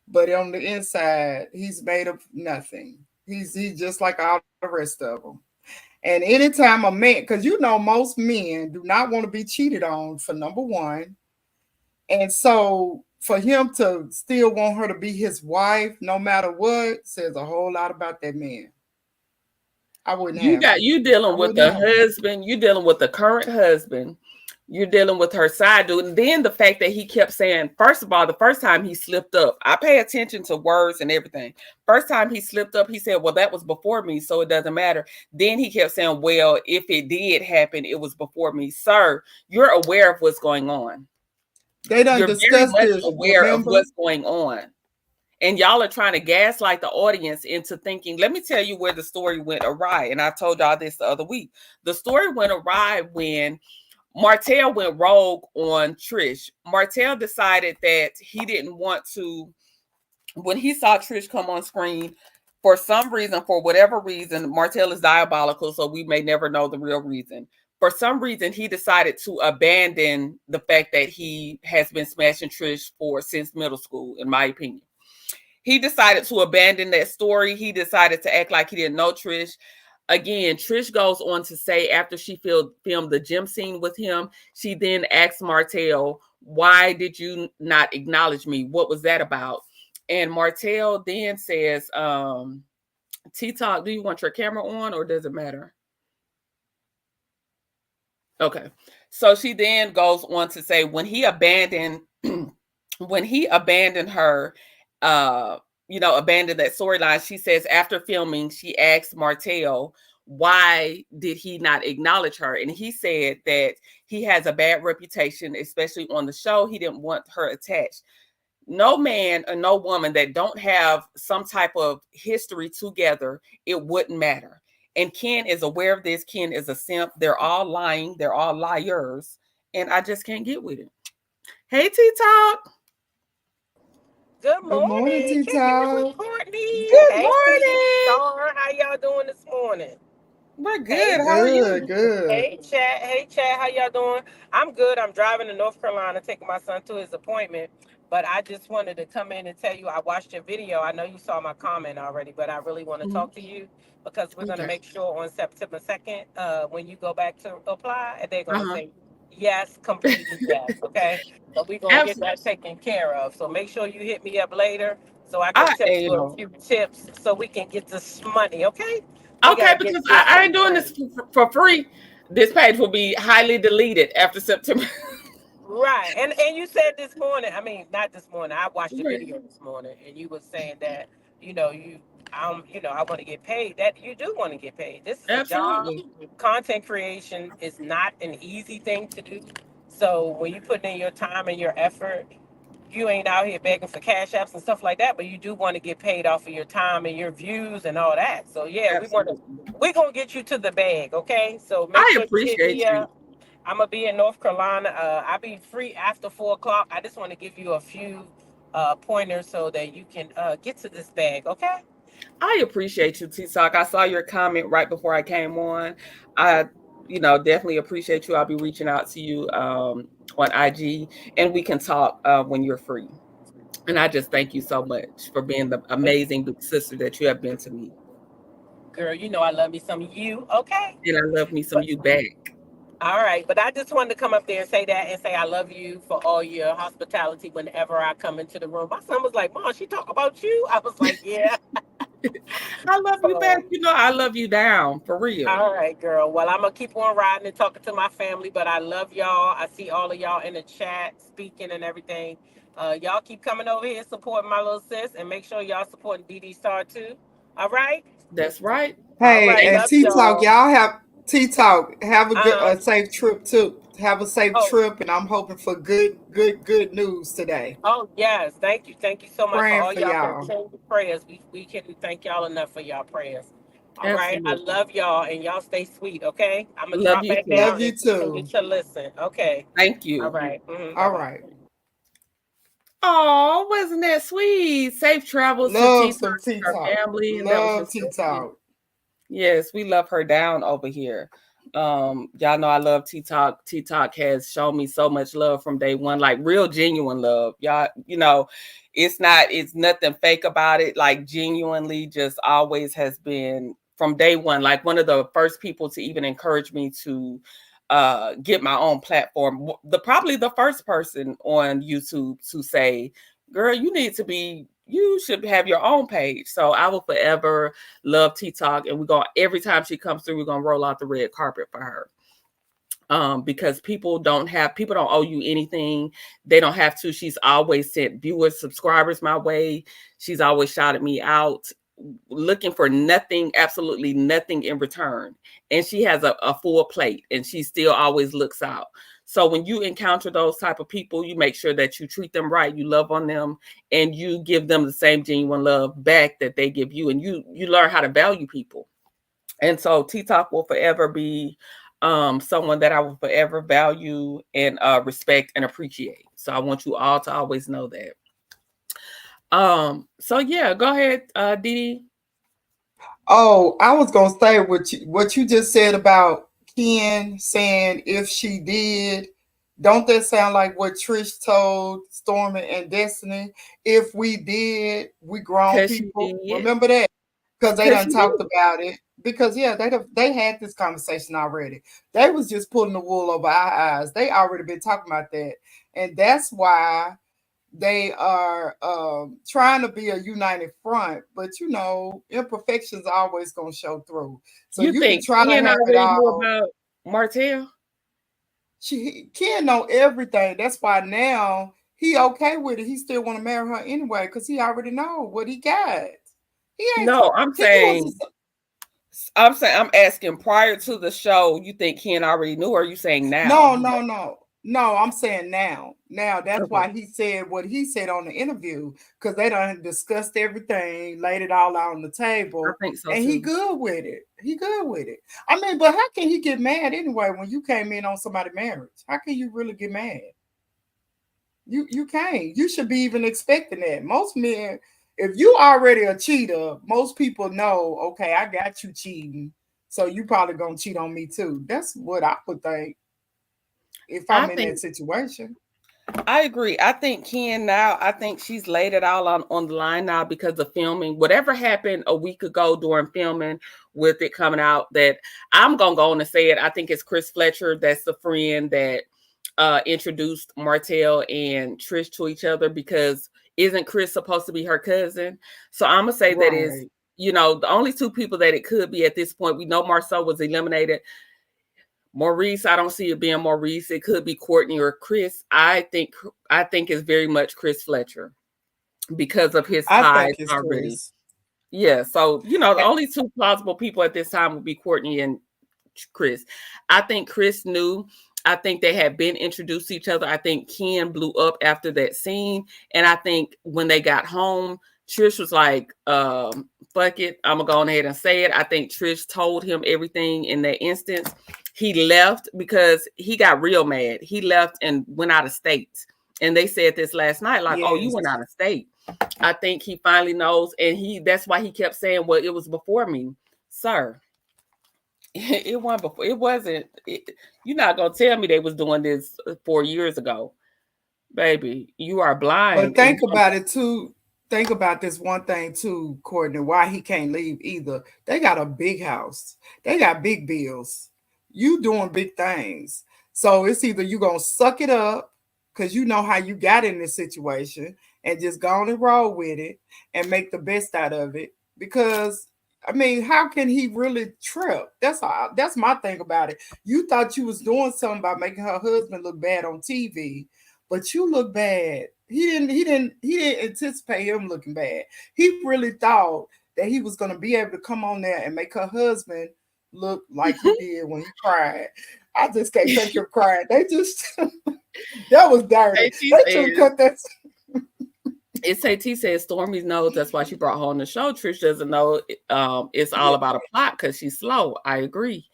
But on the inside, he's made of nothing. He's just like all the rest of them. And anytime a man, because most men do not want to be cheated on, for number one. And so for him to still want her to be his wife, no matter what, says a whole lot about that man. I wouldn't have. You dealing with the husband. You dealing with the current husband. You're dealing with her side dude. And then the fact that he kept saying, first of all, the first time he slipped up, I pay attention to words and everything. First time he slipped up, he said, well, that was before me, so it doesn't matter. Then he kept saying, well, if it did happen, it was before me. Sir, you're aware of what's going on. They done discussed this. Aware of what's going on. And y'all are trying to gaslight the audience into thinking, let me tell you where the story went awry. And I told y'all this the other week. The story went awry when Martell went rogue on Trish. Martell decided that he didn't want to, when he saw Trish come on screen, for some reason, for whatever reason, Martell is diabolical, so we may never know the real reason. For some reason, he decided to abandon the fact that he has been smashing Trish since middle school, in my opinion. He decided to abandon that story. He decided to act like he didn't know Trish. Again, Trish goes on to say, after she filmed the gym scene with him, she then asked Martell, why did you not acknowledge me? What was that about? And Martell then says, T-Talk, do you want your camera on or does it matter? Okay. So she then goes on to say, when he abandoned her, abandoned that storyline, she says after filming, she asked Martell, why did he not acknowledge her? And he said that he has a bad reputation, especially on the show. He didn't want her attached. No man or no woman that don't have some type of history together, it wouldn't matter. And Ken is aware of this. Ken is a simp. They're all lying. They're all liars. And I just can't get with it. Hey, T-Talk. Good morning, T-Talk. Courtney. Good hey, morning. Star. How y'all doing this morning? We're good. How are you? Good. Hey, chat. How y'all doing? I'm good. I'm driving to North Carolina, taking my son to his appointment. But I just wanted to come in and tell you I watched your video. I know you saw my comment already, but I really want to talk to you because we're going to make sure on September 2nd, when you go back to apply, they're going to say, yes, completely yes, okay? So we're going to get that taken care of. So make sure you hit me up later so I can tell you a few tips so we can get this money, okay? Okay, because I ain't doing this for free. This page will be highly deleted after September. Right. And you said this morning, I mean, not this morning, I watched the video this morning, and you were saying that, I want to get paid. That you do want to get paid. This is a job. Content creation is not an easy thing to do. So when you put in your time and your effort, you ain't out here begging for cash apps and stuff like that, but you do want to get paid off of your time and your views and all that. So yeah, we're gonna get you to the bag, okay? So make sure you hit me up. I'm gonna be in North Carolina. I'll be free after 4 o'clock. I just want to give you a few pointers so that you can get to this bag, okay? I appreciate you, T-Sock. I saw your comment right before I came on. I, definitely appreciate you. I'll be reaching out to you on IG, and we can talk when you're free. And I just thank you so much for being the amazing big sister that you have been to me. Girl, you know I love me some you, okay? And I love me some But you back. all right, but I just wanted to come up there and say that and say I love you for all your hospitality whenever I come into the room. My son was like, Mom, she talk about you? I was like, yeah. I love you back. So, I love you down for real. all right, girl. Well, I'm going to keep on riding and talking to my family, but I love y'all. I see all of y'all in the chat speaking and everything. Y'all keep coming over here supporting my little sis and make sure y'all supporting DD Star too. All right? That's right. All Hey, right. and Love T-Talk, y'all. y'all have T-Talk. Have Uh-huh. a safe trip too. Have a safe Oh, trip, and I'm hoping for good news today. oh, yes. Thank you. Thank you so much for Praying all for y'all y'all. continued prayers. We can thank y'all enough for y'all prayers. All right. I Absolutely. love y'all and y'all stay sweet, okay? I'm going to Love drop you back too. Love down you and continue too. to listen. Okay. Thank All you. right. All Bye-bye. right. Oh, wasn't that sweet? Safe travels to Love T-Talk some and her T-Talk. family. And that was Love just so sweet. T-Talk. Yes, we love her down over here. Y'all know I love T-Talk. T-Talk has shown me so much love from day one, like real genuine love. Y'all, it's nothing fake about it. Like genuinely just always has been from day one, like one of the first people to even encourage me to get my own platform. Probably the first person on YouTube to say, girl, you should have your own page. So I will forever love T-Talk, and every time she comes through, we're gonna roll out the red carpet for her. Because people don't owe you anything. They don't have to. She's always sent viewers, subscribers my way. She's always shouted me out, looking for nothing, absolutely nothing in return. And she has a full plate, and she still always looks out. So when you encounter those type of people, you make sure that you treat them right, you love on them, and you give them the same genuine love back that they give you, and you learn how to value people. And so T-Talk will forever be someone that I will forever value and respect and appreciate. So I want you all to always know that. So yeah, go ahead, Dee. Oh, I was gonna say what you just said about Ken saying if she did. Don't that sound like what Trish told Stormy and Destiny? If we did, we grown Cause she people. did. Remember that? Because they Cause done she did. talked about it. Because yeah, they had this conversation already. They was just pulling the wool over our eyes. They already been talking about that. And that's why they are trying to be a united front, but imperfections are always going to show through. So You you can think try to Ken have it already knew all. about Martell? She can't know everything. That's why now he okay with it. He still want to marry her anyway because he already know what he got. He ain't. No, I'm He was. saying I'm asking prior to the show, you think Ken already knew, or are you saying now? No. I'm saying now. Now that's Okay. why he said what he said on the interview because they done discussed everything, laid it all out on the I table, think so and he too. good with it. He good with it. I mean, but how can he get mad anyway when you came in on somebody's marriage? How can you really get mad? You can't. You should be even expecting that. Most men, if you already a cheater, most people know. Okay, I got you cheating, so you probably gonna cheat on me too. That's what I would think if I I'm in think that situation. I agree. I think Ken now, I think she's laid it all on the line now because of filming. Whatever happened a week ago during filming with it coming out, that I'm going to go on and say it. I think it's Chris Fletcher. That's the friend that introduced Martell and Trish to each other, because isn't Chris supposed to be her cousin? So I'm going to say that is, Right. the only two people that it could be at this point. We know Marcel was eliminated. Maurice, I don't see it being Maurice. It could be Courtney or Chris. I think it's very much Chris Fletcher because of his I ties think it's already. Chris. Yeah, so the And, only two plausible people at this time would be Courtney and Chris. I think Chris knew. I think they had been introduced to each other. I think Ken blew up after that scene, and I think when they got home, Trish was like, "Fuck it, I'm gonna go ahead and say it." I think Trish told him everything in that instance. He left because he got real mad. He left and went out of state, and they said this last night, like, "Oh, you Yes. went out of state." I think he finally knows, and that's why he kept saying, well, it was before me. Sir, it wasn't before. It wasn't. You're not going to tell me they was doing this 4 years ago. Baby, you are blind. But think about it too. Think about this one thing too, Courtney, why he can't leave either. They got a big house. They got big bills. You doing big things. So it's either you going to suck it up because you know how you got in this situation and just go on and roll with it and make the best out of it. Because I mean, how can he really trip? That's my thing about it. You thought you was doing something by making her husband look bad on TV, but you look bad. He didn't anticipate him looking bad. He really thought that he was going to be able to come on there and make her husband look like he did when he cried. I just can't take him crying. They just that was dirty. They should cut that. It's T says Stormy knows that's why she brought her on the show. Trish doesn't know it's all about a plot because she's slow. I agree.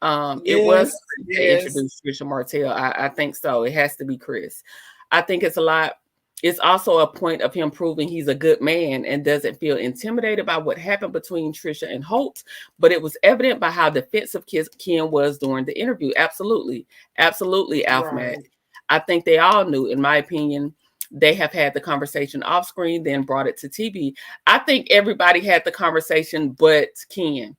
It was to introduce Trisha Martell. I think so. It has to be Chris. I think it's a lot. It's also a point of him proving he's a good man and doesn't feel intimidated by what happened between Trisha and Holt. But it was evident by how defensive Ken was during the interview. Absolutely. Absolutely, Alf Mac. I think they all knew, in my opinion. They have had the conversation off screen, then brought it to TV. I think everybody had the conversation but Ken.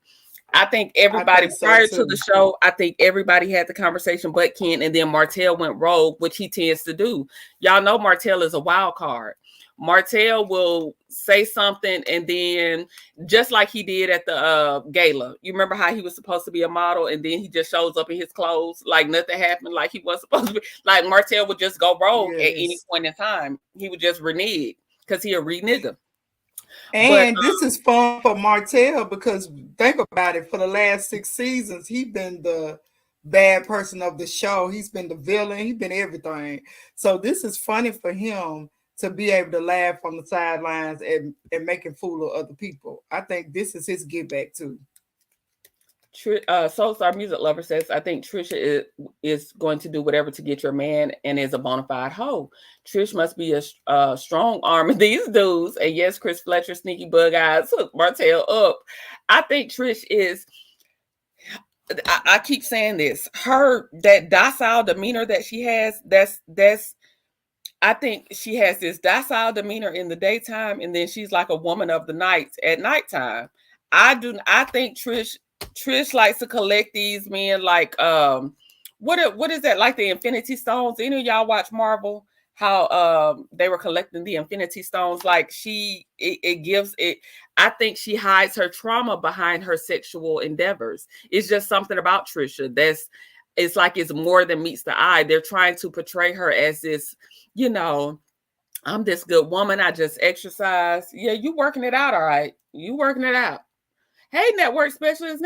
I think everybody prior to the show, I think everybody had the conversation but Ken, and then Martell went rogue, which he tends to do. Y'all know Martell is a wild card. Martell will say something, and then just like he did at the gala, you remember how he was supposed to be a model, and then he just shows up in his clothes like nothing happened, like he wasn't supposed to be. Like Martell would just go rogue at any point in time. He would just renege because he a renigger. And this is fun for Martell because think about it. For the last 6 seasons, he's been the bad person of the show. He's been the villain. He's been everything. So this is funny for him to be able to laugh on the sidelines and making fool of other people. I think this is his get back too. Soul Star Music Lover says, I think Trisha is going to do whatever to get your man and is a bona fide hoe. Trish must be a strong arm of these dudes. And yes, Chris Fletcher, sneaky bug eyes, hook Martell up. I think Trish is, I keep saying this, that docile demeanor that she has, I think she has this docile demeanor in the daytime, and then she's like a woman of the night at nighttime. I think Trish likes to collect these men like what is that, like the Infinity Stones? Any of y'all watch Marvel? How they were collecting the Infinity Stones? Like it gives it. I think she hides her trauma behind her sexual endeavors. It's just something about Trisha it's like it's more than meets the eye. They're trying to portray her as this, you know, I'm this good woman. I just exercise. Yeah, you working it out, all right. You working it out. Hey, network specialist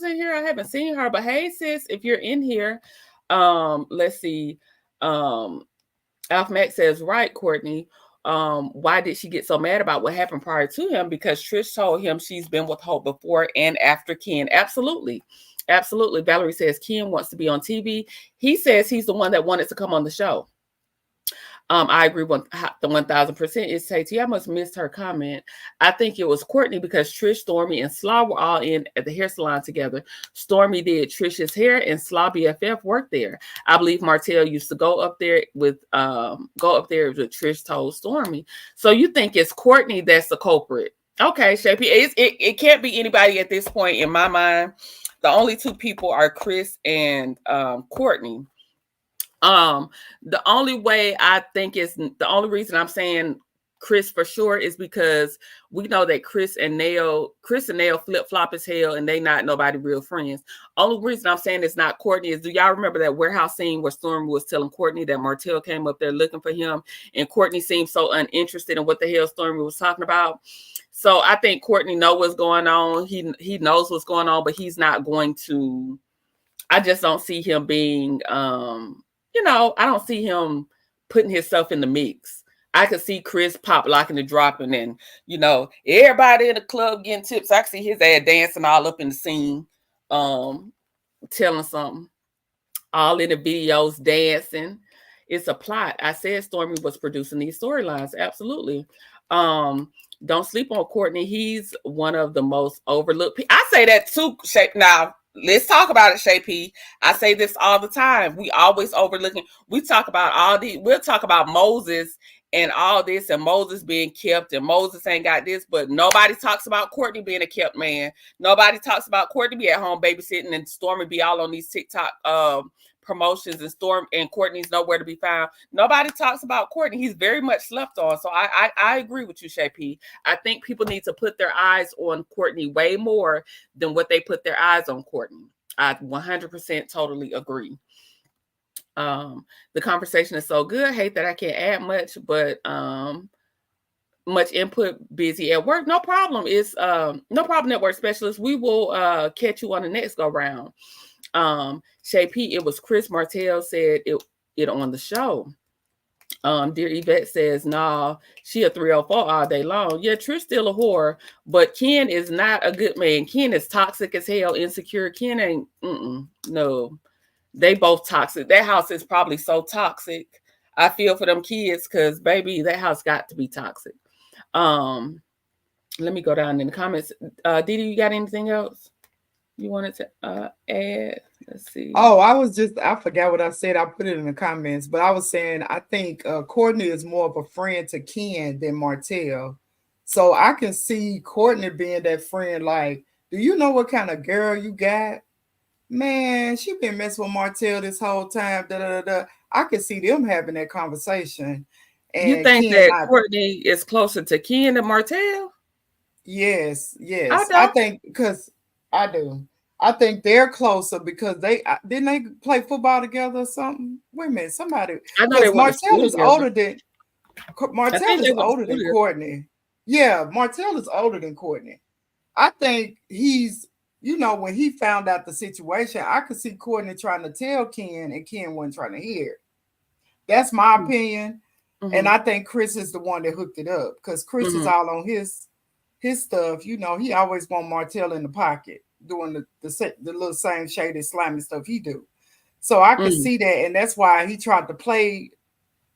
in here. I haven't seen her, but hey, sis, if you're in here, let's see. Alf Mac says, right, Courtney. Why did she get so mad about what happened prior to him? Because Trish told him she's been with Hope before and after Ken. Absolutely. Absolutely. Valerie says Ken wants to be on TV. He says he's the one that wanted to come on the show. I agree with the 1000%. It's Tati. I must have missed her comment. I think it was Courtney because Trish, Stormy, and Slaw were all in at the hair salon together. Stormy did Trish's hair, and Slaw BFF worked there. I believe Martell used to go up there with Trish told Stormy. So you think it's Courtney that's the culprit? Okay, Shapey. It can't be anybody at this point in my mind. The only two people are Chris and Courtney. The only way I think is the only reason I'm saying Chris for sure is because we know that Chris and Nail flip flop as hell, and they not nobody real friends. Only reason I'm saying it's not Courtney is, do y'all remember that warehouse scene where Stormy was telling Courtney that Martell came up there looking for him, and Courtney seemed so uninterested in what the hell Stormy was talking about? So I think Courtney knows what's going on. He knows what's going on, but he's not going to. I just don't see him being. I don't see him putting himself in the mix. I could see Chris pop locking and dropping, and everybody in the club getting tips. I can see his ass dancing all up in the scene, telling something, all in the videos dancing. It's a plot. I said Stormy was producing these storylines. Absolutely. Don't sleep on Courtney. He's one of the most overlooked. I say that too, Shape. Now, let's talk about it, Shay P. I say this all the time. We always overlooking. We talk about we'll talk about Moses and all this, and Moses being kept, and Moses ain't got this, but nobody talks about Courtney being a kept man. Nobody talks about Courtney be at home babysitting, and Stormy be all on these TikTok promotions, and Courtney's nowhere to be found. Nobody talks about Courtney. He's very much slept on. So I agree with you, Shay P. I think people need to put their eyes on Courtney way more than what they put their eyes on Courtney. I 100% totally agree. The conversation is so good. Hate that I can't add much, but much input, busy at work. No problem. It's no problem, network specialist. We will catch you on the next go round. Shay P, it was Chris Martell said it on the show. Dear Yvette says, nah, she a 304 all day long. Yeah, Trish still a whore, but Ken is not a good man. Ken is toxic as hell, insecure. Ken ain't, no. They both toxic. That house is probably so toxic. I feel for them kids because, baby, that house got to be toxic. Let me go down in the comments. Didi, you got anything else you wanted to add? Let's see. Oh, I forgot what I said. I put it in the comments, but I was saying I think Courtney is more of a friend to Ken than Martell. So I can see Courtney being that friend, like, do you know what kind of girl you got? Man, she been messing with Martell this whole time. I can see them having that conversation. And you think that Courtney is closer to Ken than Martell? Yes. I think because I do. I think they're closer because didn't they play football together or something? Wait a minute, somebody. I know Martell is older than Courtney. Yeah, Martell is older than Courtney. I think he's, when he found out the situation, I could see Courtney trying to tell Ken, and Ken wasn't trying to hear. That's my opinion. Mm-hmm. And I think Chris is the one that hooked it up because Chris is all on his stuff. He always want Martell in the pocket doing the little same shady, slimy stuff he do. So I could see that, and that's why he tried to play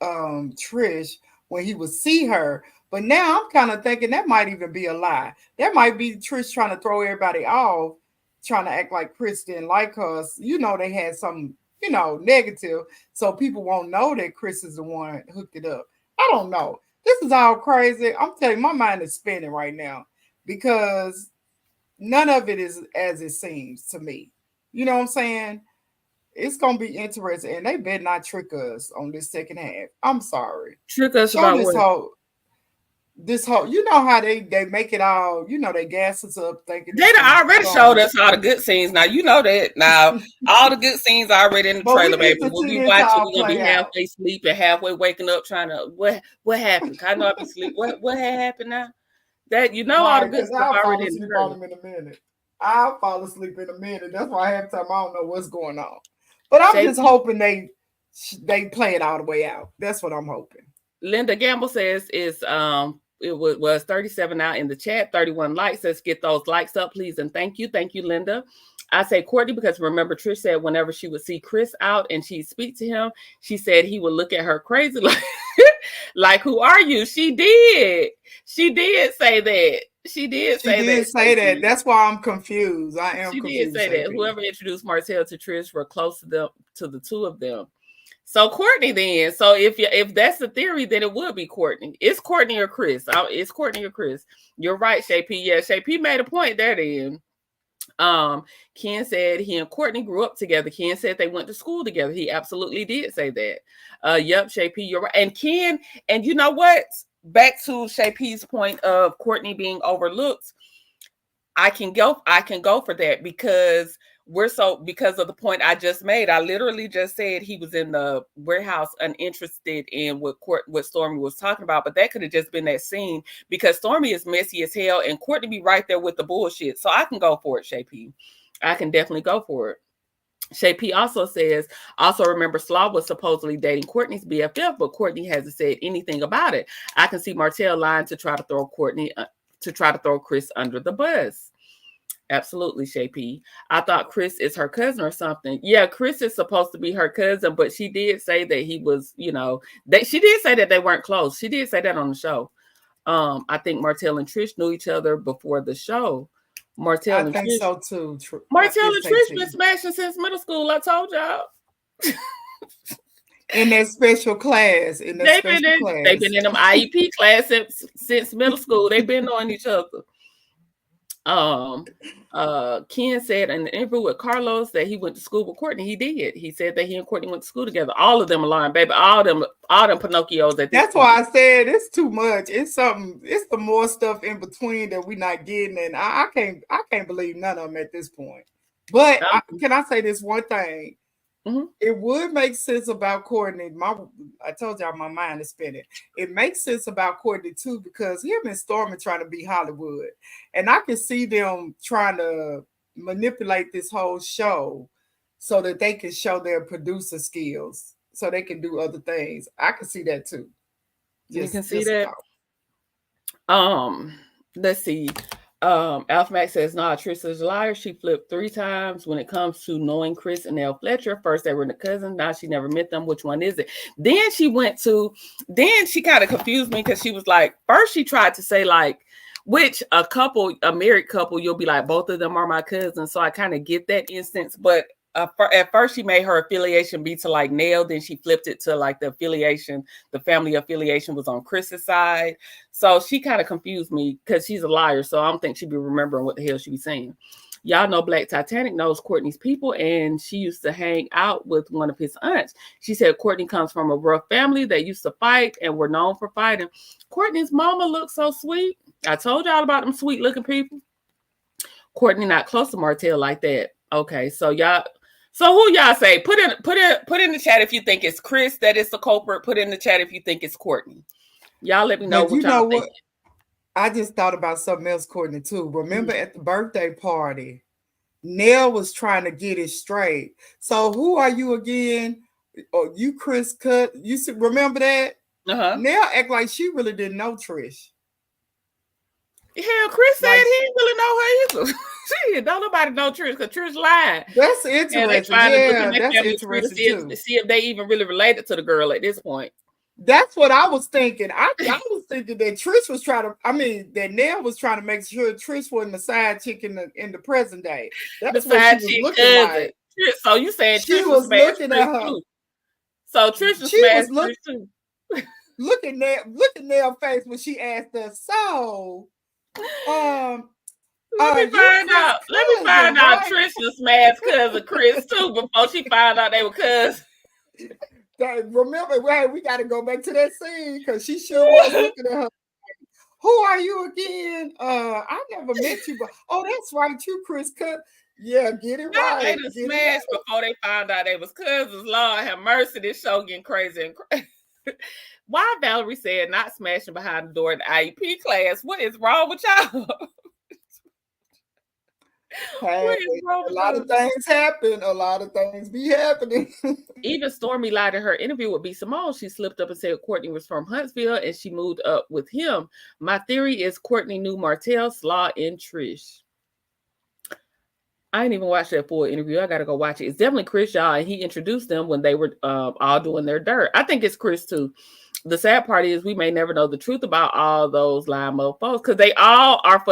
Trish when he would see her. But now I'm kind of thinking that might even be a lie. That might be Trish trying to throw everybody off, trying to act like Chris didn't like her. They had some, negative. So people won't know that Chris is the one that hooked it up. I don't know. This is all crazy. I'm telling you, my mind is spinning right now because none of it is as it seems to me. You know what I'm saying? It's going to be interesting. And they better not trick us on this second half. I'm sorry. Trick us about what? This whole, how they make it all, they gas us up thinking they already showed us all the good scenes. Now you know that. Now all the good scenes are already in the trailer, baby. When we watch it, we're gonna be halfway sleeping, halfway waking up, trying to what happened? I know I've been sleep. What had happened now? That all the good stuff already in the trailer. I'll fall asleep in a minute. That's why half time I don't know what's going on. But I'm just hoping they play it all the way out. That's what I'm hoping. Linda Gamble says it was 37 now in the chat, 31 likes. Let's get those likes up, please. And thank you, Linda. I say Courtney because remember Trish said whenever she would see Chris out and she'd speak to him, she said he would look at her crazy like who are you? She did say that. She did say that. That's why I'm confused. She did say that. Whoever introduced Martell to Trish were close to the two of them. So Courtney then. So if that's the theory, then it would be Courtney. It's Courtney or Chris. It's Courtney or Chris. You're right, Shay P. Yeah, Shay P made a point there then. Ken said he and Courtney grew up together. Ken said they went to school together. He absolutely did say that. Yep, Shay P, you're right. And Ken, and you know what? Back to Shay P's point of Courtney being overlooked. I can go for that because because of the point I just made. I literally just said he was in the warehouse uninterested in what Stormy was talking about, but that could have just been that scene because Stormy is messy as hell and Courtney be right there with the bullshit. So I can go for it, Shay P. I can definitely go for it. Shay P also says, remember Slaw was supposedly dating Courtney's BFF, but Courtney hasn't said anything about it. I can see Martell lying to try to throw Chris under the bus. Absolutely, Shay P. I thought Chris is her cousin or something. Yeah, Chris is supposed to be her cousin, but she did say that he was, she did say that they weren't close. She did say that on the show. I think Martell and Trish knew each other before the show. I think so too. Martell and Trish been smashing since middle school. I told y'all. In that special class. They've been in them IEP class since middle school. They've been knowing each other. Ken said in the interview with Carlos that he went to school with Courtney. He did. He said that he and Courtney went to school together. All of them are lying, baby. All them Pinocchios. That's why I said it's too much. It's something. It's the more stuff in between that we're not getting, and I can't believe none of them at this point. But can I say this one thing? Mm-hmm. It would make sense about Courtney. I told y'all my mind is spinning. It makes sense about Courtney too, because him and Stormy trying to be Hollywood, and I can see them trying to manipulate this whole show so that they can show their producer skills, so they can do other things. I can see that too. You can see that. Let's see. Alpha Max says, "Nah, Trish is a liar. She flipped 3 times when it comes to knowing Chris and Elle Fletcher. First, they were the cousins. Now she never met them. Which one is it?" Then she kind of confused me because she was like, first she tried to say like, which a married couple, you'll be like, both of them are my cousins. So I kind of get that instance. But at first she made her affiliation be to like Nell. Then she flipped it to like the family affiliation was on Chris's side. So she kind of confused me because she's a liar. So I don't think she'd be remembering what the hell she be saying. Y'all know Black Titanic knows Courtney's people, and she used to hang out with one of his aunts. She said Courtney comes from a rough family that used to fight and were known for fighting. Courtney's mama looks so sweet. I told y'all about them sweet looking people. Courtney not close to Martell like that. Okay, so who y'all say? Put in the chat if you think it's Chris that is the culprit. Put in the chat if you think it's Courtney. Y'all let me know what y'all think. I just thought about something else, Courtney, too. Remember at the birthday party, Nell was trying to get it straight. So who are you again? Oh, you Chris Cut. You remember that? Uh-huh. Nell act like she really didn't know Trish. Hell, Chris said he didn't really know her either. Shit, don't nobody know Trish because Trish lied. That's interesting. Yeah, that's interesting too. To see if they even really related to the girl at this point. That's what I was thinking. I was thinking that Trish was that Nell was trying to make sure Trish wasn't the side chick in the present day. That's the side chick looking like. So you saying she Trish was looking at her. Too. So Trish was smashed Trish too. Look at Nell's face when she asked us. So, let me find out. Right? Trish was smashed cousin Chris too before she found out they were cousins. Remember, we got to go back to that scene because she sure was looking at her. Who are you again? I never met you, but that's right, you Chris Cut. Yeah, get it right. They done smashed before they found out they was cousins. Lord have mercy, this show getting crazy and crazy. Why Valerie said not smashing behind the door in the IEP class? What is wrong with y'all? Hey, a lot of things happen. A lot of things be happening. Even Stormy lied in her interview with B. Simone. She slipped up and said Courtney was from Huntsville and she moved up with him. My theory is Courtney knew Martell, Slaw, and Trish. I didn't even watch that full interview. I got to go watch it. It's definitely Chris, y'all, and he introduced them when they were all doing their dirt. I think it's Chris, too. The sad part is we may never know the truth about all those lying mofos because they all are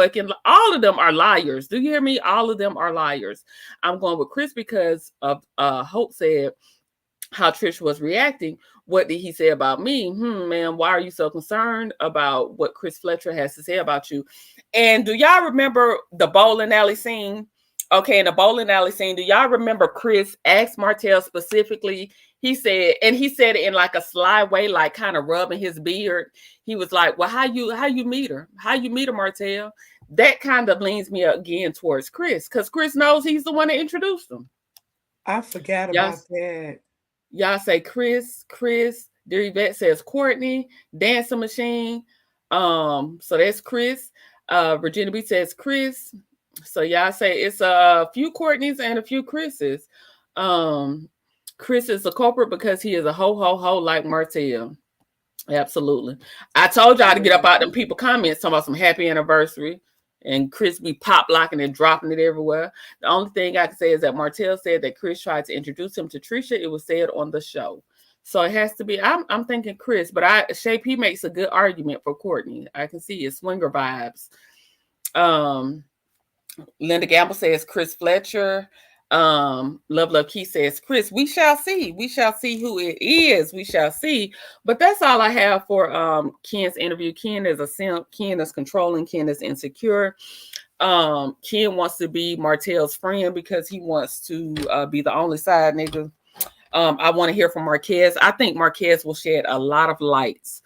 all of them are liars. Do you hear me? All of them are liars. I'm going with Chris because of Hope said how Trish was reacting. What did he say about me? Man, why are you so concerned about what Chris Fletcher has to say about you? And do y'all remember the bowling alley scene? Okay, in the bowling alley scene, do y'all remember Chris asked Martell specifically? He said it in like a sly way, like kind of rubbing his beard. He was like, well, how you meet her? How you meet her, Martell? That kind of leans me again towards Chris, because Chris knows he's the one that introduced him. I forgot about that. Y'all say Chris. Dear Yvette says Courtney, Dancing Machine. So that's Chris. Virginia B says Chris. So y'all say it's a few Courtneys and a few Chris's. Chris is a culprit because he is a ho like Martell. Absolutely. I told y'all to get up out them people comments talking about some happy anniversary and Chris be pop locking and dropping it everywhere. The only thing I can say is that Martell said that Chris tried to introduce him to Trisha. It was said on the show. So it has to be. I'm thinking Chris, but Shay P makes a good argument for Courtney. I can see his swinger vibes. Linda Gamble says Chris Fletcher. Love Key says Chris. We shall see. We shall see who it is. We shall see. But that's all I have for Ken's interview. Ken is a simp. Ken is controlling. Ken is insecure. Ken wants to be Martell's friend because he wants to be the only side nigga. I want to hear from Marquez. I think Marquez will shed a lot of lights.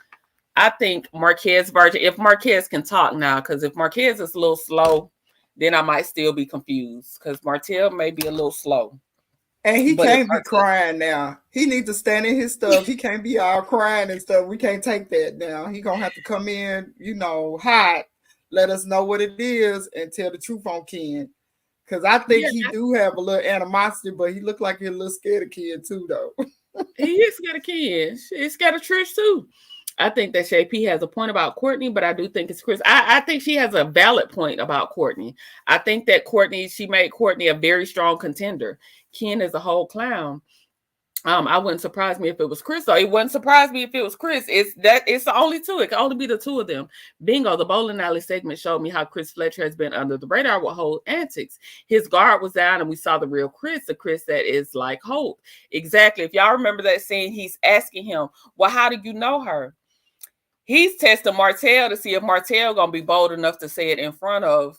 I think Marquez virgin, if Marquez can talk now, because if Marquez is a little slow, then I might still be confused because Martell may be a little slow. And he can't be crying now. He needs to stand in his stuff. He can't be all crying and stuff. We can't take that now. He gonna have to come in, hot, let us know what it is, and tell the truth on Ken. Because I think he do have a little animosity, but he look like he's a little scared of Ken too, though. He is scared of Ken. He's scared of Trish too. I think that Shay P has a point about Courtney, but I do think it's Chris. I think she has a valid point about Courtney. I think that she made Courtney a very strong contender. Ken is a whole clown. I wouldn't surprise me if it was Chris, though. It wouldn't surprise me if it was Chris. It's the only two. It can only be the two of them. Bingo, the bowling alley segment showed me how Chris Fletcher has been under the radar with Holt antics. His guard was down and we saw the real Chris, the Chris that is like Holt. Exactly. If y'all remember that scene, he's asking him, well, how do you know her? He's testing Martell to see if Martell gonna be bold enough to say it in front of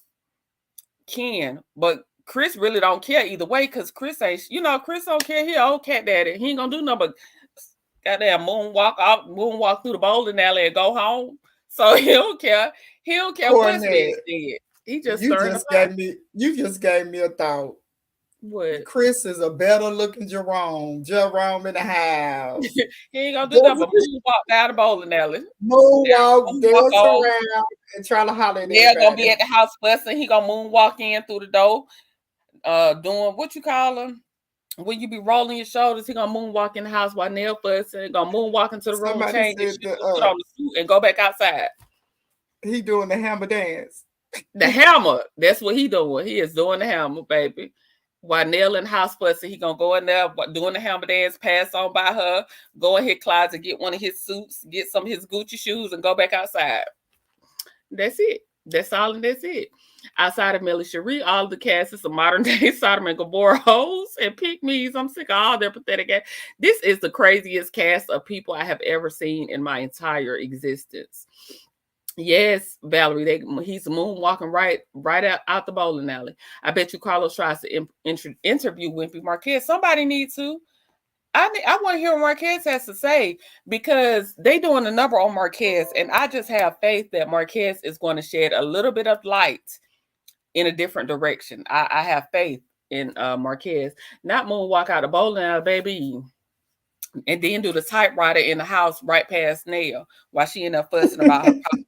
Ken. But Chris really don't care either way because Chris ain't, Chris don't care. He old cat daddy. He ain't gonna do nothing but goddamn moonwalk through the bowling alley and go home. So he don't care. He don't care what he did. He just you just gave me a thought. What? Chris is a better looking Jerome in the house. He ain't gonna do nothing but moonwalk down the bowling alley. Moonwalk, dance around, and try to holler at everybody. Yeah, gonna be at the house fussing. He gonna moonwalk in through the door, doing what you call him. When you be rolling your shoulders, he gonna moonwalk in the house while Nell fussing. Gonna moonwalk into the room, change his shoes, put on the suit, and go back outside. He doing the hammer dance. The hammer. That's what he doing. He is doing the hammer, baby. While Nell in the house fussing, he gonna go in there doing the hammer dance, pass on by her, go in his closet, get one of his suits, get some of his Gucci shoes, and go back outside. That's it. That's all, and that's it. Outside of Millie Cherie, all of the cast is some modern day Sodom and Gomorrah hoes and pick-me's. I'm sick of all their pathetic ass. This is the craziest cast of people I have ever seen in my entire existence. Yes, Valerie, he's moonwalking right out the bowling alley. I bet you Carlos tries to interview Wimpy Marquez. Somebody needs to. I want to hear what Marquez has to say because they doing a number on Marquez, and I just have faith that Marquez is going to shed a little bit of light in a different direction. I have faith in Marquez. Not moonwalk out the bowling alley, baby. And then do the typewriter in the house right past Nell while she end up fussing about her pocket.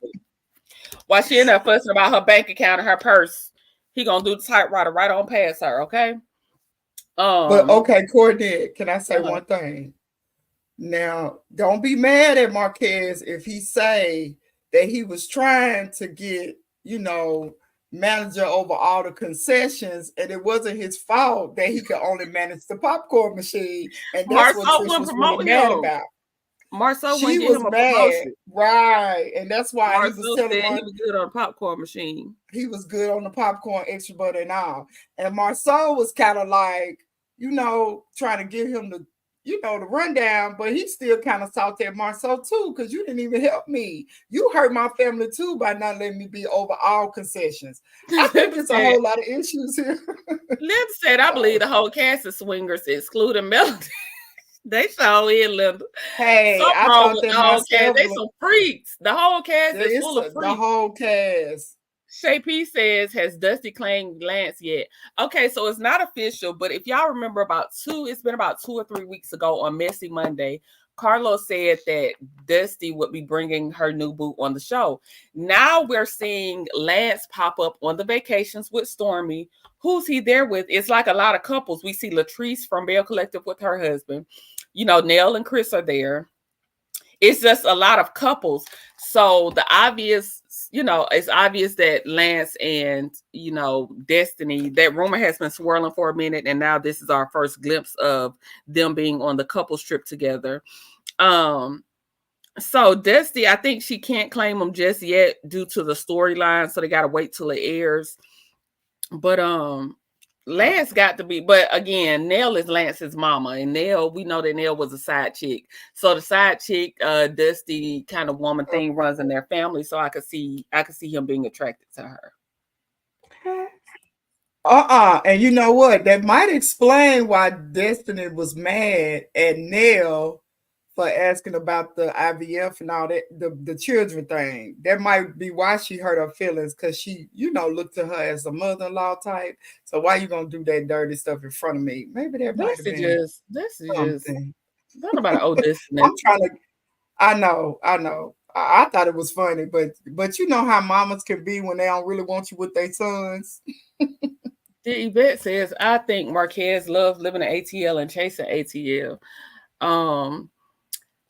While she end up fussing about her bank account and her purse, he gonna do the typewriter right on past her, okay? But okay, Courtney, can I say one thing? Now, don't be mad at Marquez if he say that he was trying to get, manager over all the concessions, and it wasn't his fault that he could only manage the popcorn machine, and that's what Trish was really mad about. Marceau wouldn't get him a promotion. Right, and that's why Marceau he was good on the popcorn machine. He was good on the popcorn, extra butter and all. And Marceau was kind of like, trying to give him the rundown, but he still kind of salty at Marceau too, because you didn't even help me. You hurt my family too by not letting me be over all concessions. I think it's a whole lot of issues here. Linda said, I believe the whole cast is swingers, excluding Melody. They show in Linda. Hey, I thought that the whole cast, they some freaks. The whole cast is full of freaks. The whole cast. Shay P says, has Dusty claimed Lance yet? Okay, so it's not official, but if y'all remember it's been about 2 or 3 weeks ago on Messy Monday, Carlos said that Dusty would be bringing her new boo on the show. Now we're seeing Lance pop up on the vacations with Stormy. Who's he there with? It's like a lot of couples. We see Latrice from Bell Collective with her husband. Nell and Chris are there. It's just a lot of couples. So the obvious, you know, it's obvious that Lance and, you know, Destiny, that rumor has been swirling for a minute, and now this is our first glimpse of them being on the couples trip together. So Destiny, I think she can't claim them just yet due to the storyline, so they got to wait till it airs. But Lance got to be, but again, Nell is Lance's mama, and Nell, we know that Nell was a side chick. So the side chick, Dusty kind of woman thing runs in their family. So I could see him being attracted to her. And you know what? That might explain why Destiny was mad at Nell for asking about the IVF and all that, the children thing. That might be why she hurt her feelings, because she, you know, looked to her as a mother-in-law type. So why you gonna do that dirty stuff in front of me? Maybe that might have been this is just not about old Destiny. I'm trying to. I know. I thought it was funny, but you know how mamas can be when they don't really want you with their sons. The Yvette says, I think Marquez loves living in ATL and chasing ATL.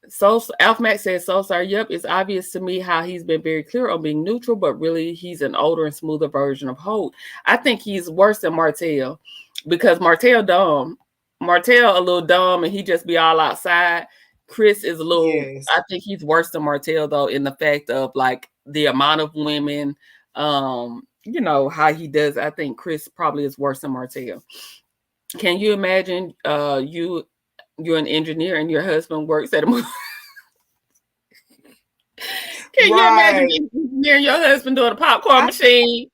So Alpha Max says, so sorry. Yep, it's obvious to me how he's been very clear on being neutral, but really he's an older and smoother version of Holt. I think he's worse than Martell, because Martell dumb. Martell a little dumb and he just be all outside. Chris is a little, yes. I think he's worse than Martell though, in the fact of like the amount of women, you know, how he does. I think Chris probably is worse than Martell. Can you imagine you're an engineer and your husband works at a movie? Can you imagine being an engineer and your husband doing a popcorn machine?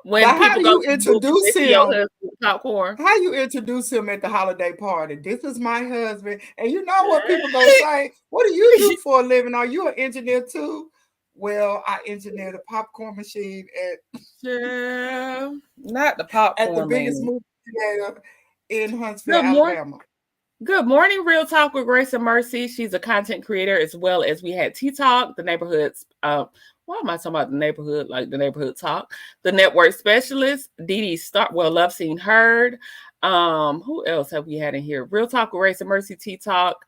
When how do you introduce him? Popcorn. How you introduce him at the holiday party? This is my husband, and you know what people gonna say? What do you do for a living? Are you an engineer too? Well, I engineered a popcorn machine at not the popcorn at the biggest movie theater in Huntsville, Alabama. Good morning, Real Talk with Grace and Mercy. She's a content creator, as well as we had Tea Talk, the neighborhoods. Why am I talking about the neighborhood, like the neighborhood talk? The network specialist, Dee Dee Love Seen Heard. Who else have we had in here? Real Talk with Grace and Mercy, Tea Talk,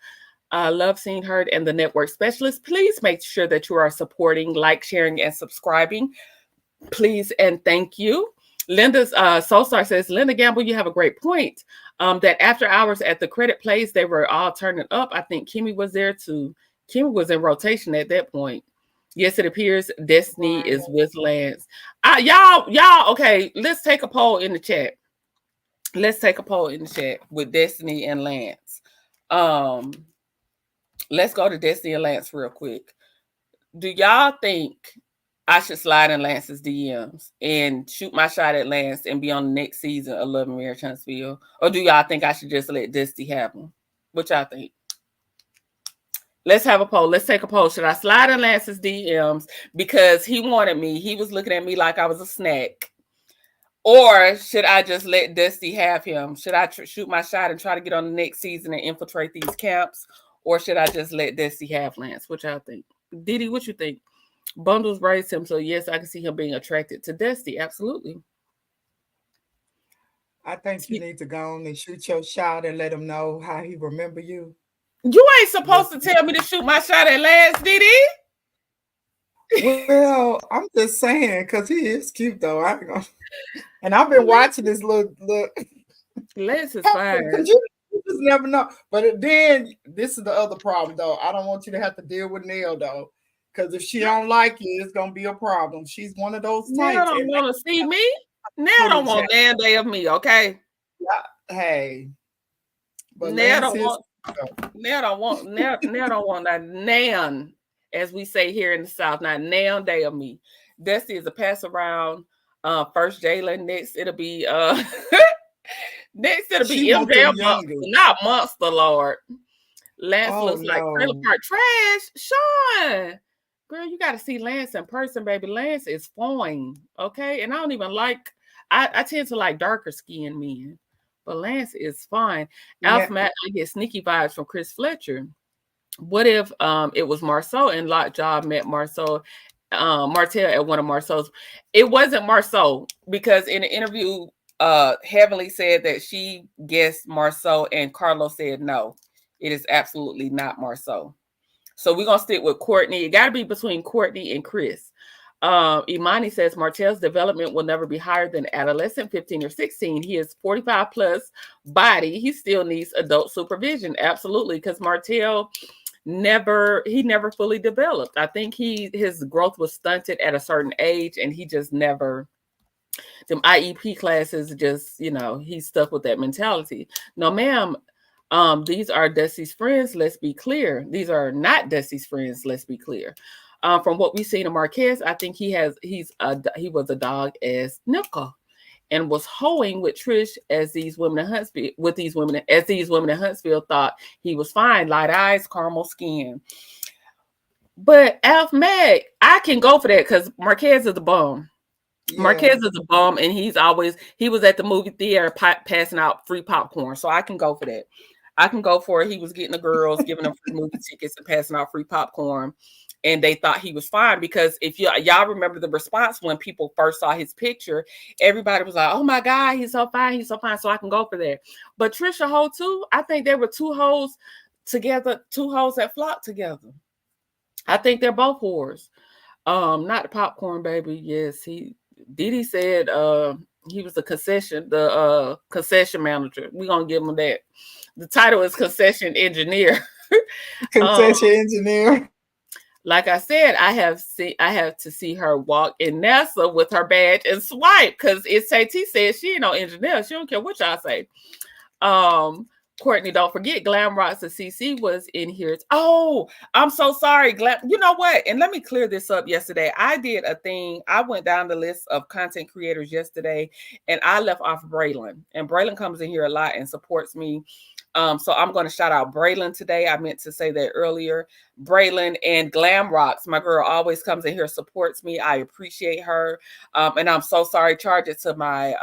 Love Seen Heard, and the network specialist. Please make sure that you are supporting, like, sharing, and subscribing. Please and thank you. Linda's Soulstar says, Linda Gamble, you have a great point. That after hours at the credit place, they were all turning up. I think Kimmy was there too. Kimmy was in rotation at that point. Yes, it appears Destiny is with Lance. Y'all, okay, let's take a poll in the chat. Let's take a poll in the chat with Destiny and Lance. Let's go to Destiny and Lance real quick. Do y'all think I should slide in Lance's DMs and shoot my shot at Lance and be on the next season of Love and Marriage Huntsville? Or do y'all think I should just let Dusty have them? What y'all think? Let's have a poll. Let's take a poll. Should I slide in Lance's DMs because he wanted me? He was looking at me like I was a snack. Or should I just let Dusty have him? Should I shoot my shot and try to get on the next season and infiltrate these camps? Or should I just let Dusty have Lance? What y'all think? Diddy, what you think? Bundles raised him, so yes, I can see him being attracted to Dusty. Absolutely. I think you need to go on and shoot your shot and let him know how he remember you. You ain't supposed to tell me to shoot my shot at Lance, Diddy. Well, I'm just saying, because he is cute though. And I've been watching this little Lance is fine. Because you just never know. But then this is the other problem though. I don't want you to have to deal with Neil though. Because if she don't like you, it's gonna be a problem. She's one of those types. Now don't want to see me. Now don't want damn day of me, okay? Yeah, hey. But now don't want that nan, as we say here in the South. Not now day of me. Dusty is a pass around. First Jalen, next it'll be MJ, not Monster Lord. Lance looks like trailer park trash. Sean. Girl, you got to see Lance in person, baby. Lance is fine, okay? And I don't even like, I tend to like darker skinned men, but Lance is fine. Alpha Matt, I get sneaky vibes from Chris Fletcher. What if it was Marceau and Lockjaw met Martell at one of Marceau's? It wasn't Marceau, because in the interview, Heavenly said that she guessed Marceau and Carlos said no. It is absolutely not Marceau. So we're going to stick with Courtney. It got to be between Courtney and Chris. Imani says Martell's development will never be higher than adolescent, 15 or 16. He is 45 plus body. He still needs adult supervision. Absolutely. Because Martell never fully developed. I think his growth was stunted at a certain age, and he just never, them IEP classes, just, he's stuck with that mentality. No, ma'am. These are Dusty's friends. Let's be clear. These are not Dusty's friends. Let's be clear. From what we've seen of Marquez, I think he was a dog as Nickel, and was hoeing with Trish as these women in Huntsville thought he was fine. Light eyes, caramel skin. But Alf Mag, I can go for that because Marquez is a bum. Yeah. Marquez is a bum, and he was at the movie theater passing out free popcorn. So I can go for that. I can go for it. He was getting the girls, giving them free movie tickets and passing out free popcorn. And they thought he was fine, because if y'all remember the response when people first saw his picture, everybody was like, "Oh my God, he's so fine, he's so fine." So I can go for that. But Trisha Ho too, I think there were two hoes together, two hoes that flocked together. I think they're both whores. Not the popcorn baby. Yes, Didi said he was the concession manager. We're gonna give him that. The title is concession engineer. Concession engineer. Like I said, I have to see her walk in NASA with her badge and swipe, because SAT says she ain't no engineer. She don't care what y'all say. Courtney, don't forget Glam Rocks and CC was in here. Oh, I'm so sorry, Glam. You know what? And let me clear this up. Yesterday, I did a thing. I went down the list of content creators yesterday, and I left off Braylon. And Braylon comes in here a lot and supports me. So I'm going to shout out Braylon today. I meant to say that earlier. Braylon and Glam Rocks. My girl always comes in here, supports me. I appreciate her. And I'm so sorry. Charge it to my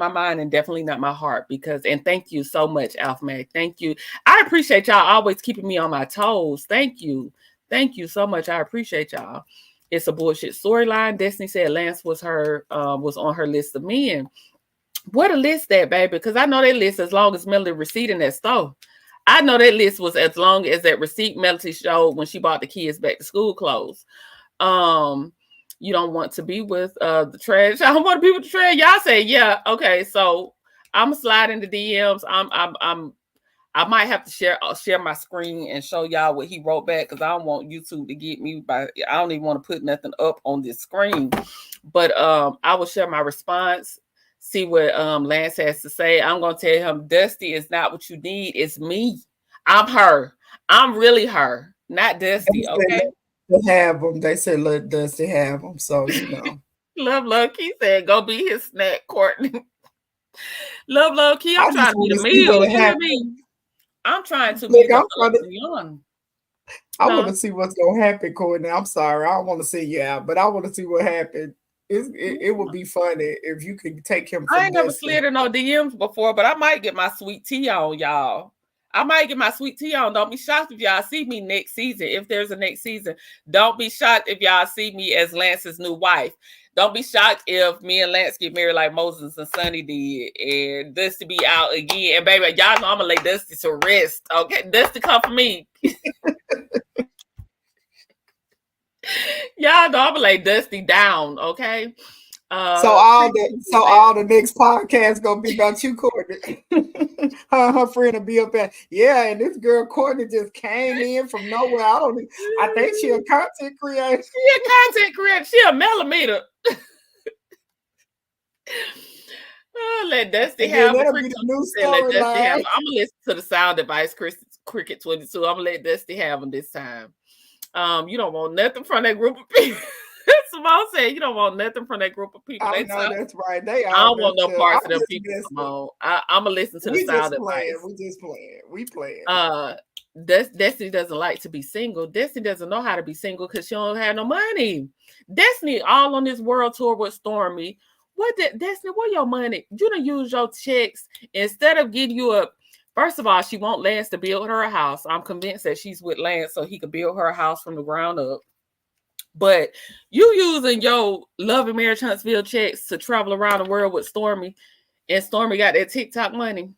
mind and definitely not my heart, and thank you so much, Alf Mag. Thank you. I appreciate y'all always keeping me on my toes. Thank you. Thank you so much. I appreciate y'all. It's a bullshit storyline. Destiny said Lance was on her list of men. What a list that, baby, because I know that list as long as Melody receipt in that store. I know that list was as long as that receipt Melody showed when she bought the kids back to school clothes. You don't want to be with the trash. I don't want to be with the trash. Y'all say, yeah, okay. So I'm sliding the DMs. I might have to share my screen and show y'all what he wrote back, because I don't want YouTube to get me I don't even want to put nothing up on this screen. But I will share my response. See what Lance has to say. I'm going to tell him, Dusty is not what you need. It's me. I'm her. I'm really her, not Dusty. Okay. Have them. They said let Dusty have them. So Love Key said go be his snack, Courtney. Love Key. I'm trying to be the meal. You hear me? I'm trying to be the young. I want to see what's gonna happen, Courtney. I'm sorry. I don't want to see you out, but I want to see what happened. It would be funny if you could take him. I ain't never slid in no DMs before, but I might get my sweet tea on, y'all. I might get my sweet tea on. Don't be shocked if y'all see me next season. If there's a next season, don't be shocked if y'all see me as Lance's new wife. Don't be shocked if me and Lance get married like Moses and Sonny did, and Dusty be out again. And baby, y'all know I'm gonna lay Dusty to rest. Okay, Dusty come for me. Y'all know I'm gonna lay Dusty down. Okay. So all the next podcast gonna be about you, Courtney. her friend will be up there. Yeah, and this girl Courtney just came in from nowhere. I think she a content creator. She a content creator. She a millimeter. Let Dusty have a new story. I'm gonna listen to the sound device, Cricket 22. I'm gonna let Dusty have them this time. You don't want nothing from that group of people. Simone said you don't want nothing from that group of people. I know that's right. I don't want no parts of them people, Simone. I'm gonna listen to the sound device. We just playing. We playing. Destiny doesn't like to be single. Destiny doesn't know how to be single because she don't have no money. Destiny all on this world tour with Stormy. Destiny, where your money? You done use your checks instead of getting you a. First of all, she want Lance to build her a house. I'm convinced that she's with Lance so he could build her a house from the ground up. But you using your Love and Marriage Huntsville checks to travel around the world with Stormy, and Stormy got that TikTok money,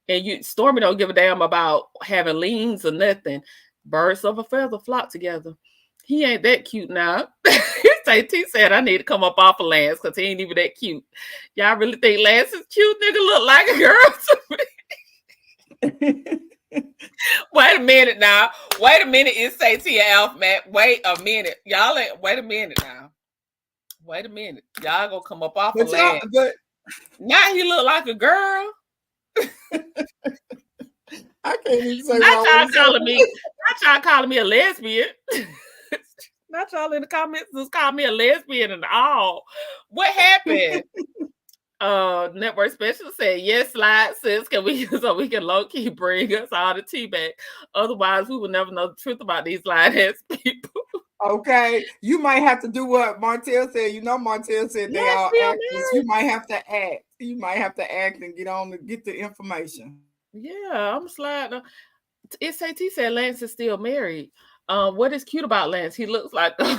and Stormy don't give a damn about having liens or nothing. Birds of a feather flock together. He ain't that cute now. T said I need to come up off of Lance because he ain't even that cute. Y'all really think Lance is cute? Nigga look like a girl to me. Wait a minute now. Wait a minute. It's T and Alpha Matt. Wait a minute. Y'all ain't wait a minute now. Wait a minute. Y'all gonna come up off of Lance. But now he look like a girl. I can't even say not y'all calling me a lesbian. Not y'all in the comments just call me a lesbian and all. What happened? Network specialist said, yes, slide, sis, so we can low-key bring us all the tea back. Otherwise, we will never know the truth about these lying-ass people. Okay, you might have to do what Martell said. You know, Martell said they all actors. You might have to act. You might have to act and get on to get the information. Yeah, I'm sliding. SAT said Lance is still married. What is cute about Lance? He looks like wait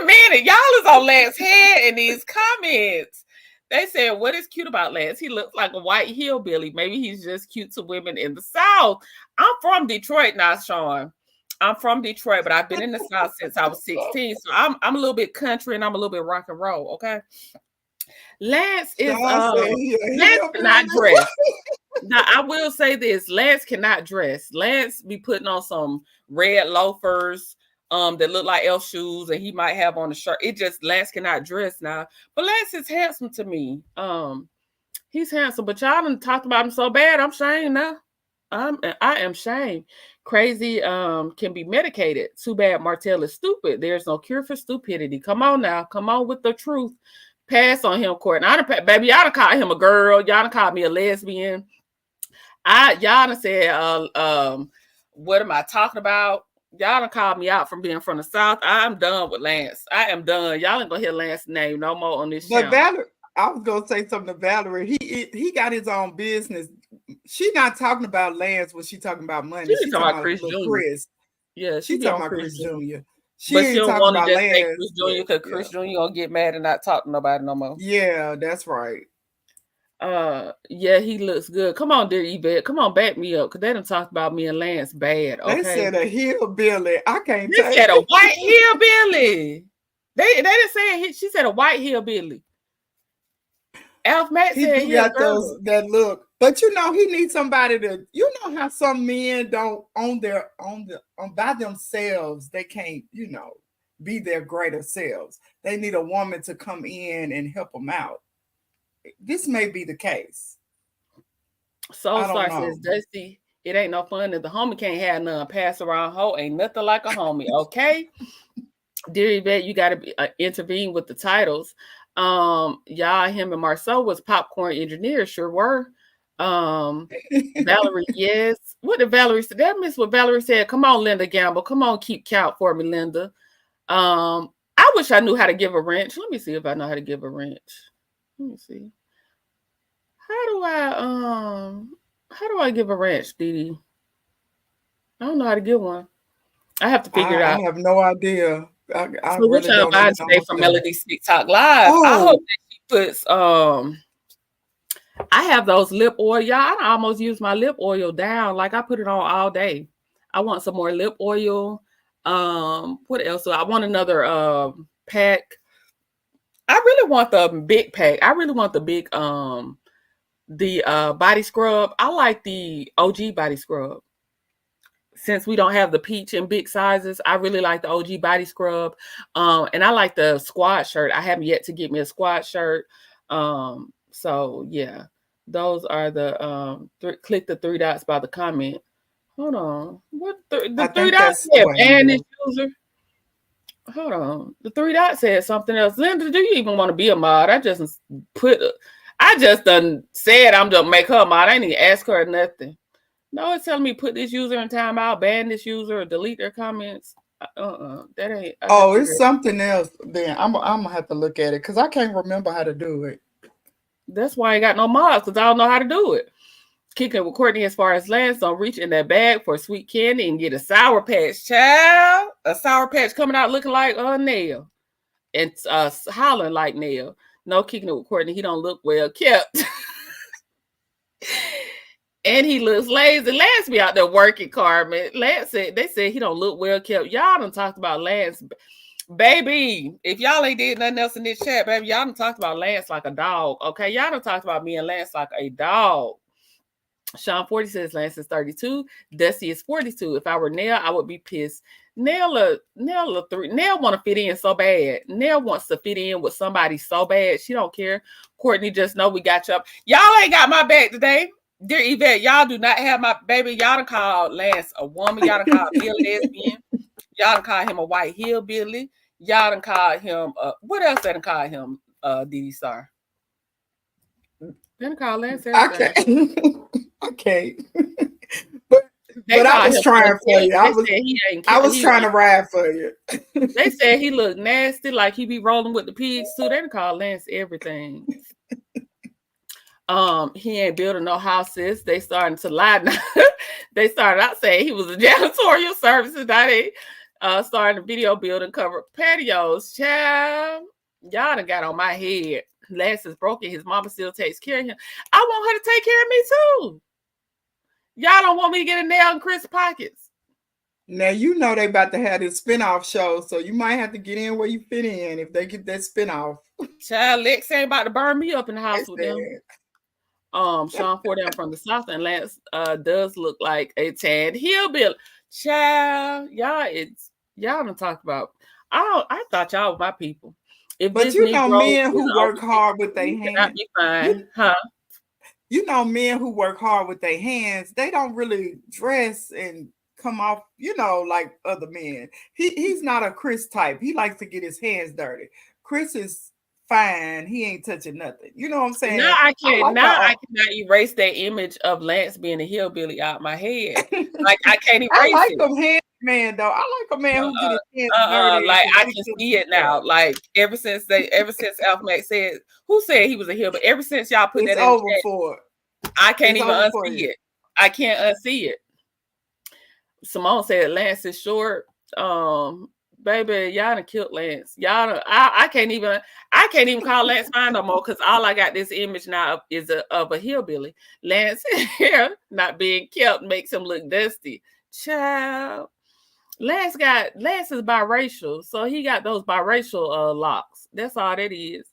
a minute, y'all is on Lance's head in these comments. They said, what is cute about Lance? He looks like a white hillbilly. Maybe he's just cute to women in the South. I'm from Detroit now, Sean. I'm from Detroit, but I've been in the South since I was 16. So I'm a little bit country and I'm a little bit rock and roll, okay? Lance is Lance cannot dress. Now I will say this: Lance cannot dress. Lance be putting on some red loafers that look like elf shoes, and he might have on a shirt. It just Lance cannot dress now. But Lance is handsome to me. He's handsome, but y'all done talked about him so bad. I'm shamed now. I am shamed. Crazy can be medicated. Too bad Martell is stupid. There's no cure for stupidity. Come on now. Come on with the truth. Pass on him, Courtney. Baby, y'all done called him a girl. Y'all done called me a lesbian. Y'all done said, what am I talking about? Y'all done called me out from being from the South. I'm done with Lance. I am done. Y'all ain't gonna hear Lance's name no more on this channel. Valerie, I was gonna say something to Valerie. He got his own business. She's not talking about Lance when she's talking about money. She's talking about Chris Jr. Yeah, she's talking about Chris Jr. She don't want to just say Chris Jr. because Chris Jr. gonna get mad and not talk to nobody no more. Yeah, that's right. Yeah, he looks good. Come on, dear Yvette. Come on, back me up because they done talked about me and Lance bad. Okay, they said a hillbilly. I can't. They said a white hillbilly. They didn't say she said a white hillbilly. Alf Matt said he got that look, but you know he needs somebody to. You know how some men don't by themselves. They can't, be their greater selves. They need a woman to come in and help them out. This may be the case. Soulstar says, Dusty, it ain't no fun if the homie can't have none. Pass around hoe ain't nothing like a homie. Okay, dear Yvette, you got to intervene with the titles. Y'all, him and Marceau was popcorn engineers, sure were. Valerie, yes. What did Valerie say? That miss what Valerie said. Come on, Linda Gamble. Come on, keep count for me, Linda. I wish I knew how to give a wrench. Let me see if I know how to give a wrench. Let me see. How do I give a wrench, Dee? I don't know how to give one. I have to figure it out. I have no idea. I so what y'all buy today from Melody's TikTok Live? I hope that she puts I have those lip oil. Y'all, I almost use my lip oil down. Like I put it on all day. I want some more lip oil. What else? So I want another pack. I really want the big pack. I really want the big body scrub. I like the OG body scrub. Since we don't have the peach in big sizes, I really like the OG body scrub. And I like the squad shirt. I haven't yet to get me a squad shirt. So yeah, those are the click the 3 dots by the comment. Hold on. What the 3 dots said ban this user? Hold on. The 3 dots said something else. Linda, do you even want to be a mod? I just done said I'm gonna make her a mod. I didn't even ask her nothing. No, it's telling me put this user in timeout, ban this user, or delete their comments. That ain't. It's something else. Then I'm gonna have to look at it because I can't remember how to do it. That's why I ain't got no mods because I don't know how to do it. Kicking with Courtney as far as Lance, don't reach in that bag for sweet candy and get a Sour Patch, child. A Sour Patch coming out looking like Nail and hollering like Nail. No, kicking it with Courtney. He don't look well kept. And he looks lazy. Lance be out there working, Carmen. Lance said they said he don't look well kept. Y'all done talked about Lance. Baby, if y'all ain't did nothing else in this chat, baby, y'all done talked about Lance like a dog. Okay, y'all done talked about me and Lance like a dog. Sean 40 says Lance is 32. Dusty is 42. If I were Nell, I would be pissed. Nell want to fit in so bad. Nell wants to fit in with somebody so bad. She don't care. Courtney, just know we got you up. Y'all ain't got my back today. Dear Yvette, y'all do not have my baby. Y'all done called Lance a woman. Y'all done called me a lesbian. Y'all done called him a white hillbilly. Y'all done called him what else they done called him? Dee Star. They done called Lance. Okay. But I was trying for you. I was trying to ride for you. They said he looked nasty, like he be rolling with the pigs too. They done called Lance everything. He ain't building no houses. They starting to lie now. They started out saying he was a janitorial services. Now they starting a video building covered patios. Child, y'all done got on my head. Lance is broken. His mama still takes care of him. I want her to take care of me too. Y'all don't want me to get a nail in Chris' pockets. Now you know they about to have this spinoff show, so you might have to get in where you fit in if they get that spinoff. Child, Lex ain't about to burn me up in the house with them. Sean Ford down from the South, and Lance does look like a tad hillbilly. Child, y'all done talked about. I thought y'all were my people. But you know, men who work hard with their hands, be fine, huh? You know, men who work hard with their hands, they don't really dress and come off, you know, like other men. He's not a Chris type. He likes to get his hands dirty. Chris is fine. He ain't touching nothing. You know what I'm saying? Now I cannot erase that image of Lance being a hillbilly out my head. Like I can't erase it. I like a hand man though. I like a man who get his hands dirty. Like I can see it now. Like ever since Alpha Max said, who said he was a hillbilly? Ever since y'all put that in over for it. I can't even unsee it. I can't unsee it. Simone said Lance is short. Baby, y'all done killed Lance. I can't even call Lance mine no more because all I got this image now is of a hillbilly. Lance hair not being kept makes him look dusty. Child. Lance is biracial, so he got those biracial locks. That's all that is.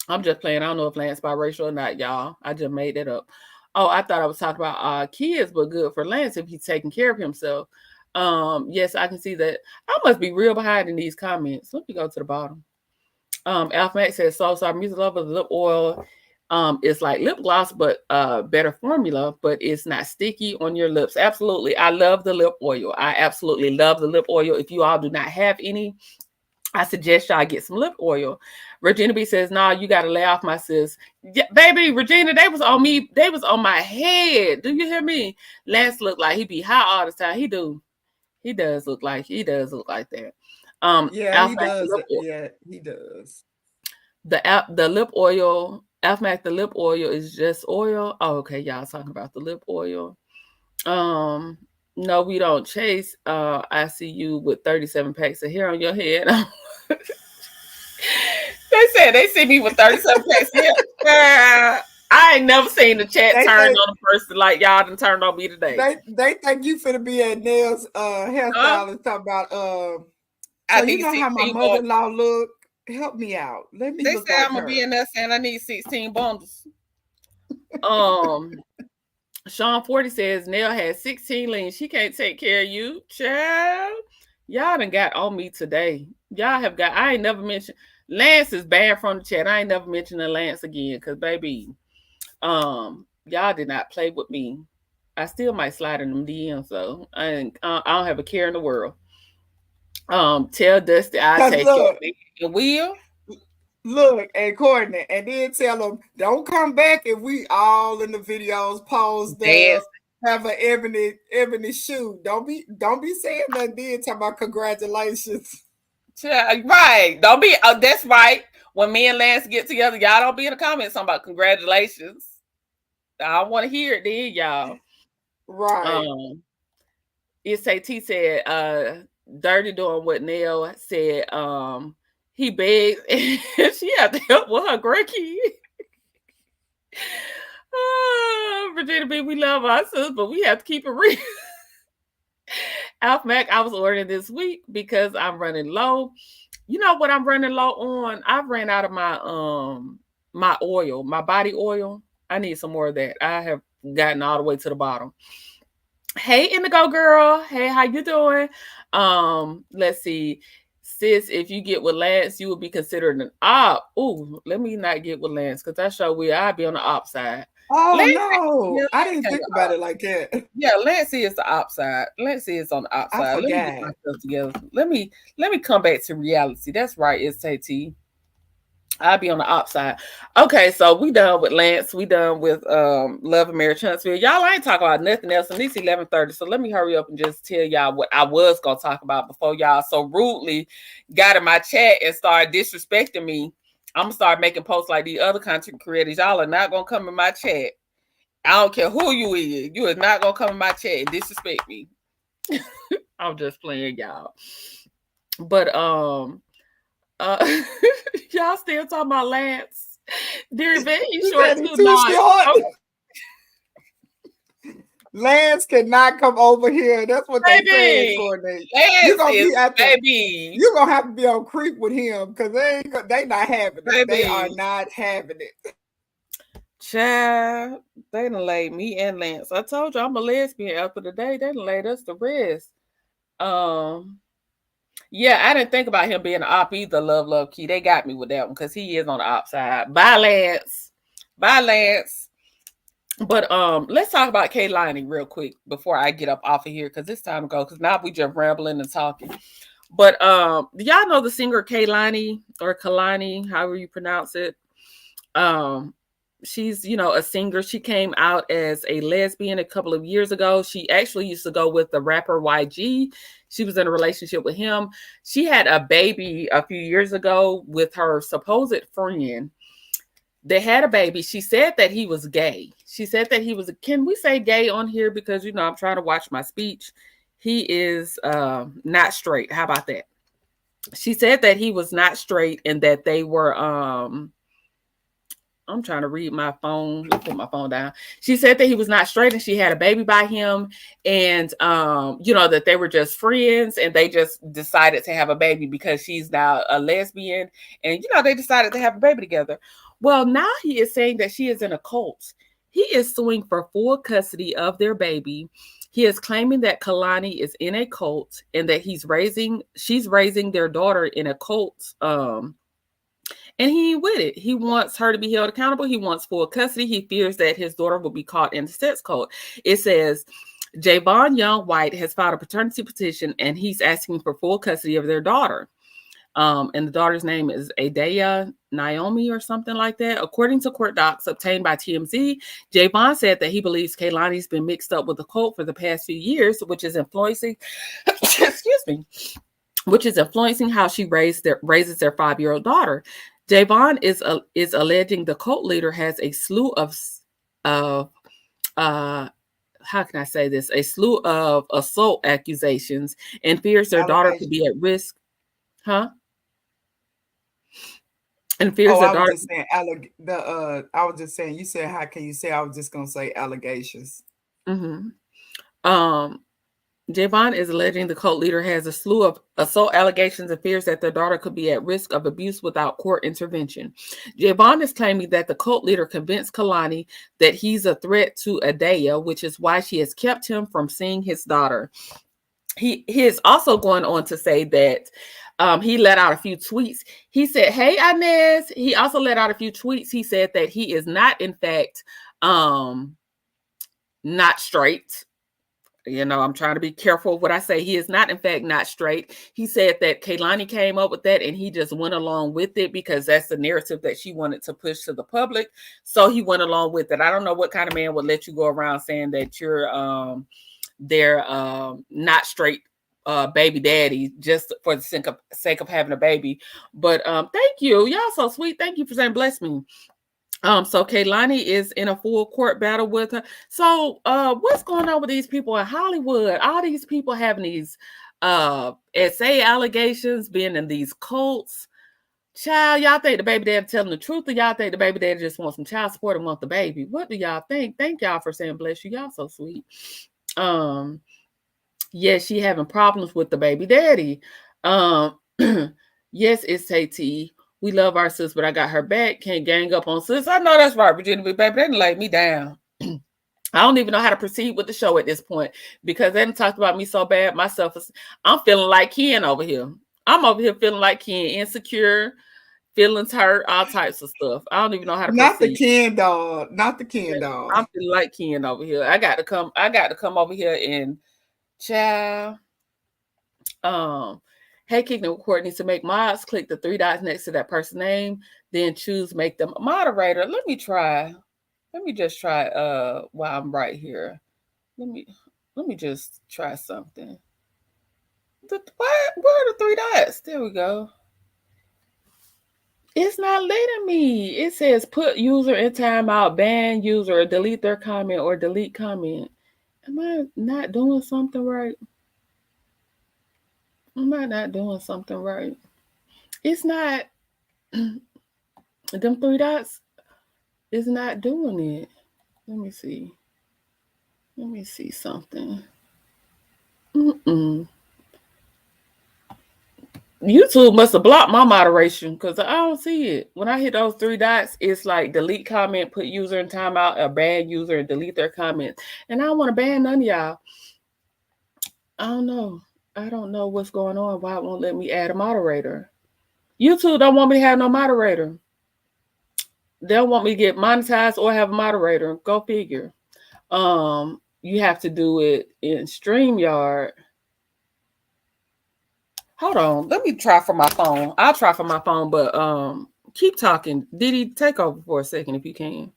I'm just playing. I don't know if Lance biracial or not, y'all. I just made it up. Oh, I thought I was talking about kids, but good for Lance if he's taking care of himself. Yes, I can see that. I must be real behind in these comments. Let me go to the bottom. Alpha Max says, so sorry, music lover, lip oil is like lip gloss, but better formula, but it's not sticky on your lips. Absolutely. I love the lip oil. I absolutely love the lip oil. If you all do not have any, I suggest y'all get some lip oil. Regina B says, nah, you got to lay off my sis. Yeah, baby, Regina, they was on me. They was on my head. Do you hear me? Lance looked like he be high all the time. He do. He does look like that. Yeah, he does. Yeah, he does. The lip oil, Alpha, the lip oil is just oil. Oh, okay, y'all talking about the lip oil. No, we don't chase. I see you with 37 packs of hair on your head. They said they see me with 37 packs of hair. I ain't never seen the chat turn on a person like y'all done turned on me today. They think you finna be at Nell's hairstylist talking about so you know how my mother-in-law look. Help me out. Let me. They say I'm gonna be in there saying I need 16 bundles. Sean 40 says Nell has 16 leans. She can't take care of you, child. Y'all done got on me today. Y'all have got. I ain't never mentioned Lance is banned from the chat. I ain't never mentioned Lance again because baby, y'all did not play with me. I still might slide in them DMs though. I don't have a care in the world. Tell Dusty I take your will. Look, and Courtney, and then tell them don't come back if we all in the videos pose there. Have an ebony shoe. Don't be saying that. Then talking about congratulations. Right. Don't be. That's right. When me and Lance get together, y'all don't be in the comments talking about congratulations. I want to hear it then, y'all. Right. SAT said, Dirty doing what Nell said. He begged and she had to help with her grandkid. Virginia B, we love our sis, but we have to keep it real. Alf Mac, I was ordering this week because I'm running low. You know what I'm running low on? I've ran out of my oil, my body oil. I need some more of that. I have gotten all the way to the bottom. Hey, Indigo girl. Hey, how you doing? Let's see. Sis, if you get with Lance, you will be considered an op. Ooh, let me not get with Lance because I sure will. I'll be on the op side. Oh Lance, no, yeah, I didn't think about it like that. Yeah, Lance is the op side. Lance is on the op side. I Let me get forgot. myself together. Let me come back to reality. That's right, SAT. I'll be on the op side. Okay, so we done with Lance. We done with Love and Marriage Huntsville. Y'all, I ain't talking about nothing else. And it's 11:30. So let me hurry up and just tell y'all what I was gonna talk about before y'all so rudely got in my chat and started disrespecting me. I'm gonna start making posts like these other content creators. Y'all are not gonna come in my chat. I don't care who you is. You is not gonna come in my chat and disrespect me. I'm just playing, y'all. But y'all still talking about Lance. Dear Ben, you short too. Short. Lance cannot come over here. That's what they said, Courtney. You're gonna have to be on creep with him because they not having it. Baby. They are not having it. Child, they done laid me and Lance. I told you I'm a lesbian after the day. They done laid us to rest. Yeah, I didn't think about him being an op either, Love Key. They got me with that one because he is on the op side. Bye, Lance. Bye, Lance. But let's talk about KEHLANI real quick before I get up off of here because it's time to go because now we just rambling and talking. But do y'all know the singer KEHLANI or KEHLANI, however you pronounce it? She's, a singer. She came out as a lesbian a couple of years ago. She actually used to go with the rapper YG. She was in a relationship with him. She had a baby a few years ago with her supposed friend. They had a baby. She said that he was gay. She said that he was, can we say gay on here? Because, I'm trying to watch my speech. He is not straight. How about that? She said that he was not straight and that they were, I'm trying to read my phone. Let me put my phone down. She said that he was not straight and she had a baby by him and, that they were just friends and they just decided to have a baby because she's now a lesbian and, they decided to have a baby together. Well, now he is saying that she is in a cult. He is suing for full custody of their baby. He is claiming that KEHLANI is in a cult and that she's raising their daughter in a cult. And he ain't with it. He wants her to be held accountable. He wants full custody. He fears that his daughter will be caught in the sex cult. It says, Javon Young White has filed a paternity petition and he's asking for full custody of their daughter. And the daughter's name is Adaya Naomi or something like that. According to court docs obtained by TMZ, Javon said that he believes KEHLANI's been mixed up with the cult for the past few years, which is influencing, which is influencing how she raises their 5-year-old daughter. Javon is alleging the cult leader has a slew of how can I say this? A slew of assault accusations and fears their daughter could be at risk. Huh? And fears their daughter. I was just saying, you said, how can you say? I was just going to say allegations. Javon is alleging the cult leader has a slew of assault allegations and fears that their daughter could be at risk of abuse without court intervention. Javon is claiming that the cult leader convinced KEHLANI that he's a threat to Adaya, which is why she has kept him from seeing his daughter. He is also going on to say that he let out a few tweets. He said, hey, Inez. He also let out a few tweets. He said that he is not, in fact, not straight. I'm trying to be careful what I say. He is not, in fact, not straight. He said that KEHLANI came up with that and he just went along with it because that's the narrative that she wanted to push to the public. So he went along with it. I don't know what kind of man would let you go around saying that you're their not straight baby daddy just for the sake of having a baby. But thank you. Y'all so sweet. Thank you for saying bless me. So KEHLANI is in a full court battle with her. So what's going on with these people in Hollywood? All these people having these SA allegations, being in these cults. Child, y'all think the baby daddy telling the truth, or y'all think the baby daddy just wants some child support and want the baby? What do y'all think? Thank y'all for saying bless you. Y'all so sweet. Yes, she having problems with the baby daddy. Yes, it's Tay. We love our sis, but I got her back. Can't gang up on sis. I know that's right, Virginia, but baby, they didn't lay me down. I don't even know how to proceed with the show at this point because they done talked about me so bad. Myself, I'm feeling like Ken over here. I'm over here feeling like Ken, insecure, feelings hurt, all types of stuff. I don't even know how to Not proceed. the Ken doll. Not the Ken doll. I'm feeling like Ken over here. I got to come over here and child. Hey, Kingdom Court needs to make mods. Click the 3 dots next to that person's name, then choose make them a moderator. Let me just try while I'm right here. Let me just try something. Where are the 3 dots? There we go. It's not letting me. It says put user in timeout, ban user, or delete their comment, or delete comment. Am I not doing something right? Am I not doing something right? It's not. Them 3 dots is not doing it. Let me see. Let me see something. YouTube must have blocked my moderation because I don't see it. When I hit those 3 dots, it's like delete comment, put user in timeout, or ban user, and delete their comments. And I don't want to ban none of y'all. I don't know. I don't know what's going on. Why it won't let me add a moderator. YouTube don't want me to have no moderator. They don't want me to get monetized or have a moderator. Go figure. You have to do it in StreamYard. Hold on. Let me try for my phone. I'll try for my phone, but keep talking. Diddy, take over for a second if you can.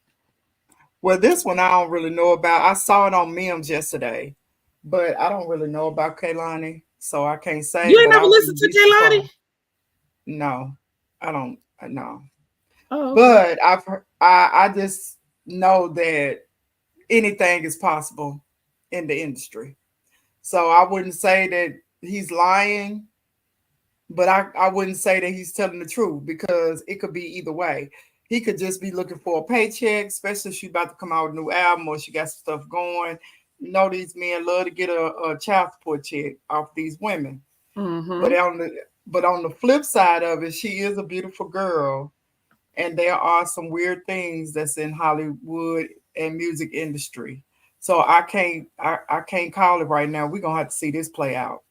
Well, this one I don't really know about. I saw it on memes yesterday, but I don't really know about Kehlani, so I can't say. You ain't never listened to Kehlani? No, I don't. No. Oh, okay. But I just know that anything is possible in the industry. So I wouldn't say that he's lying, but I wouldn't say that he's telling the truth because it could be either way. He could just be looking for a paycheck, especially if she's about to come out with a new album or she got some stuff going. You know, these men love to get a child support check off these women. Mm-hmm. But on the flip side of it, she is a beautiful girl. And there are some weird things that's in Hollywood and music industry. So I can't call it right now. We're gonna have to see this play out.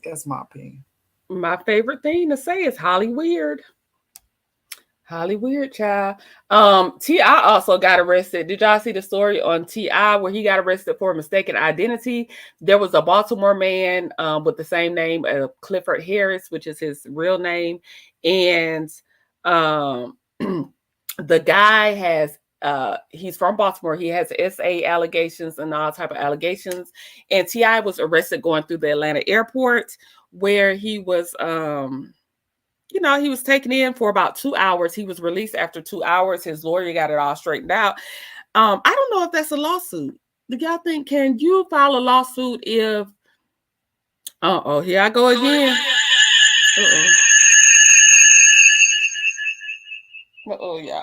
That's my opinion. My favorite thing to say is Hollyweird. Hollyweird, child. T.I. also got arrested. Did y'all see the story on T.I. where he got arrested for mistaken identity? There was a Baltimore man with the same name, Clifford Harris, which is his real name, and the guy has he's from Baltimore. He has SA allegations and all type of allegations. And T.I. was arrested going through the Atlanta airport where he was he was taken in for about 2 hours. He was released after 2 hours. His lawyer got it all straightened out. I don't know if that's a lawsuit. Do y'all think, can you file a lawsuit if here I go again. Yeah.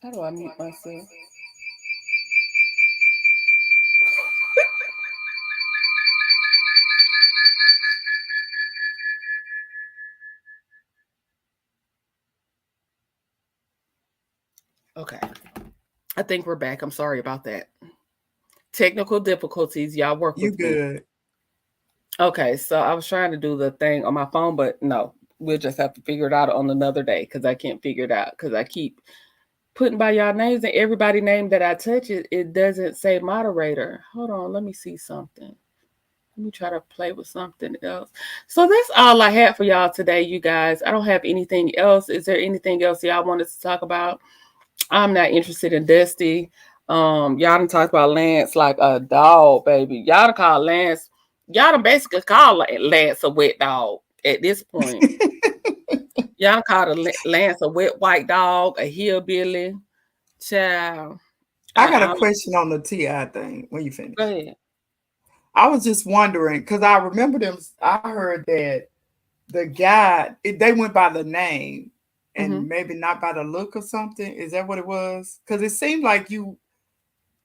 How do I mute myself? Okay. I think we're back. I'm sorry about that. Technical difficulties. Y'all work with me. You good. Okay, so I was trying to do the thing on my phone, but no. We'll just have to figure it out on another day because I can't figure it out because I keep putting by y'all names and everybody name that I touch it doesn't say moderator. Hold on, let me see something. Let me try to play with something else. So that's all I had for y'all today, you guys. I don't have anything else. Is there anything else y'all wanted to talk about? I'm not interested in Dusty. Y'all done talked about Lance like a dog, baby. Y'all done call Lance. Y'all done basically call Lance a wet dog at this point. Y'all called Lance a wet white dog, a hillbilly. Child. I got a question on the T.I. thing when you finish. Go ahead. I was just wondering because I remember them. I heard that the guy they went by the name and maybe not by the look or something. Is that what it was? Because it seemed like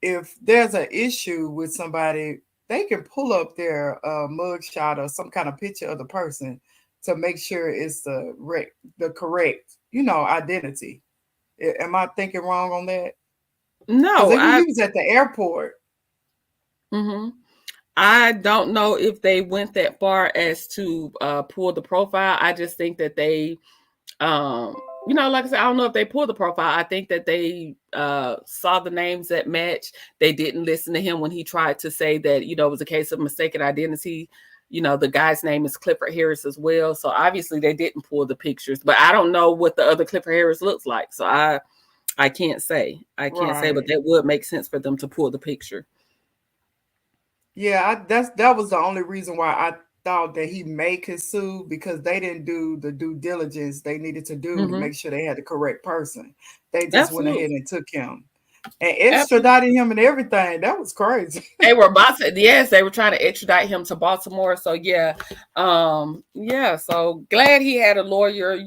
if there's an issue with somebody, they can pull up their mugshot or some kind of picture of the person to make sure it's the correct, identity. Am I thinking wrong on that? No, Because he was at the airport. I don't know if they went that far as to pull the profile. I just think that they, like I said, I don't know if they pulled the profile. I think that they saw the names that match. They didn't listen to him when he tried to say that, it was a case of mistaken identity. The guy's name is Clifford Harris as well. So obviously they didn't pull the pictures, but I don't know what the other Clifford Harris looks like. So I can't say. I can't say, but that would make sense for them to pull the picture. Yeah, that was the only reason why I thought that he may could sue, because they didn't do the due diligence they needed to do to make sure they had the correct person. They just went ahead and took him and extradited him and everything. That was crazy. They were about to, yes, they were trying to extradite him to Baltimore. So yeah. So glad he had a lawyer,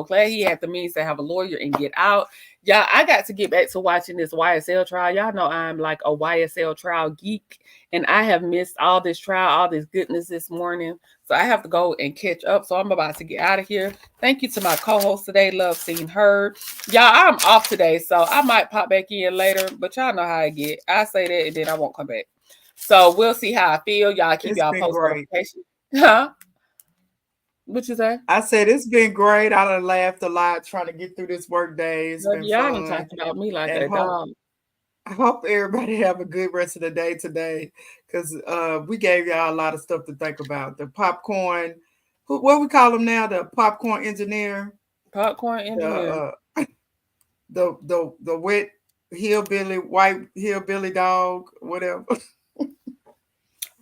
glad he had the means to have a lawyer and get out. Yeah, I got to get back to watching this YSL trial. Y'all know I'm like a YSL trial geek, and I have missed all this trial, all this goodness this morning. So I have to go and catch up. So I'm about to get out of here. Thank you to my co-host today, Love Seen Heard. Y'all, I'm off today, so I might pop back in later, but y'all know how I get. I say that and then I won't come back. So we'll see how I feel. Y'all keep y'all post notifications. Huh? What you say? I said it's been great. I done laughed a lot trying to get through this work day. It's been y'all fun. talking about me like a dog. I hope everybody have a good rest of the day today, because we gave y'all a lot of stuff to think about. The popcorn, what we call them now, the popcorn engineer. Popcorn engineer. The wet white hillbilly dog, whatever.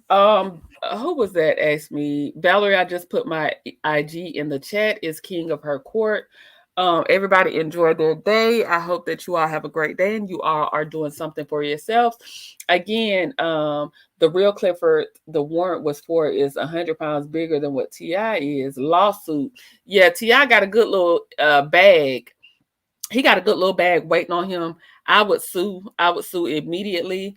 Who was that asked me? Valerie, I just put my IG in the chat, is King of Her Court. Everybody enjoy their day. I hope that you all have a great day and you all are doing something for yourselves. Again, the real Clifford, the warrant was for is 100 pounds bigger than what T.I. is. Lawsuit. Yeah, T.I. got a good little bag. He got a good little bag waiting on him. I would sue immediately.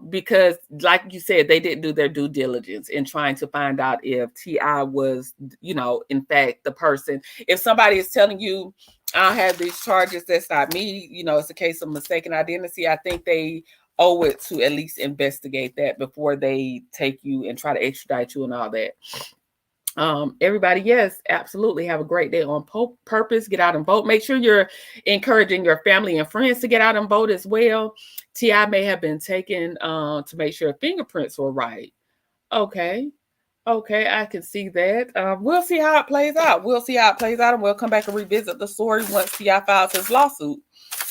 Because like you said, they didn't do their due diligence in trying to find out if T.I. was, in fact, the person. If somebody is telling you, I have these charges, that's not me, it's a case of mistaken identity, I think they owe it to at least investigate that before they take you and try to extradite you and all that. Everybody, yes, absolutely. Have a great day on purpose. Get out and vote. Make sure you're encouraging your family and friends to get out and vote as well. T.I. may have been taken to make sure fingerprints were right. Okay, I can see that. We'll see how it plays out. And we'll come back and revisit the story once T.I. files his lawsuit.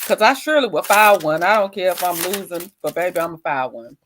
Because I surely will file one. I don't care if I'm losing, but baby, I'm going to file one.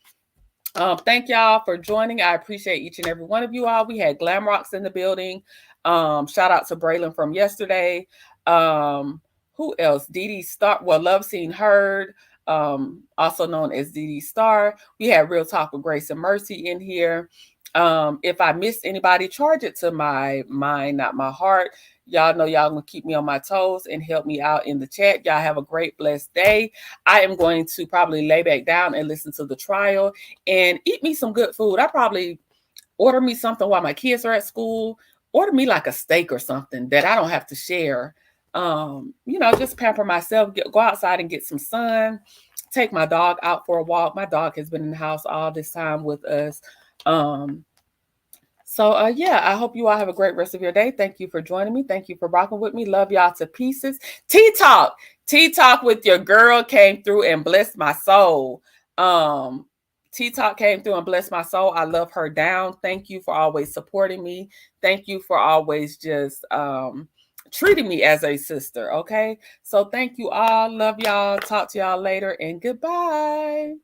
Thank y'all for joining. I appreciate each and every one of you all. We had Glam Rocks in the building. Shout out to Braylon from yesterday. Who else? Dee Star. Well, Love Seen Heard. Also known as Dee Star. We had Real Talk with Grace and Mercy in here. If I missed anybody, charge it to my mind, not my heart. Y'all know y'all gonna keep me on my toes and help me out in the chat. Y'all have a great, blessed day. I am going to probably lay back down and listen to the trial and eat me some good food. I probably order me something while my kids are at school. Order me like a steak or something that I don't have to share. Just pamper myself, go outside and get some sun, take my dog out for a walk. My dog has been in the house all this time with us. I hope you all have a great rest of your day. Thank you for joining me. Thank you for rocking with me. Love y'all to pieces. Tea Talk with your girl came through and blessed my soul. Tea Talk came through and blessed my soul. I love her down. Thank you for always supporting me. Thank you for always just treating me as a sister. Okay. So thank you all. Love y'all. Talk to y'all later and goodbye.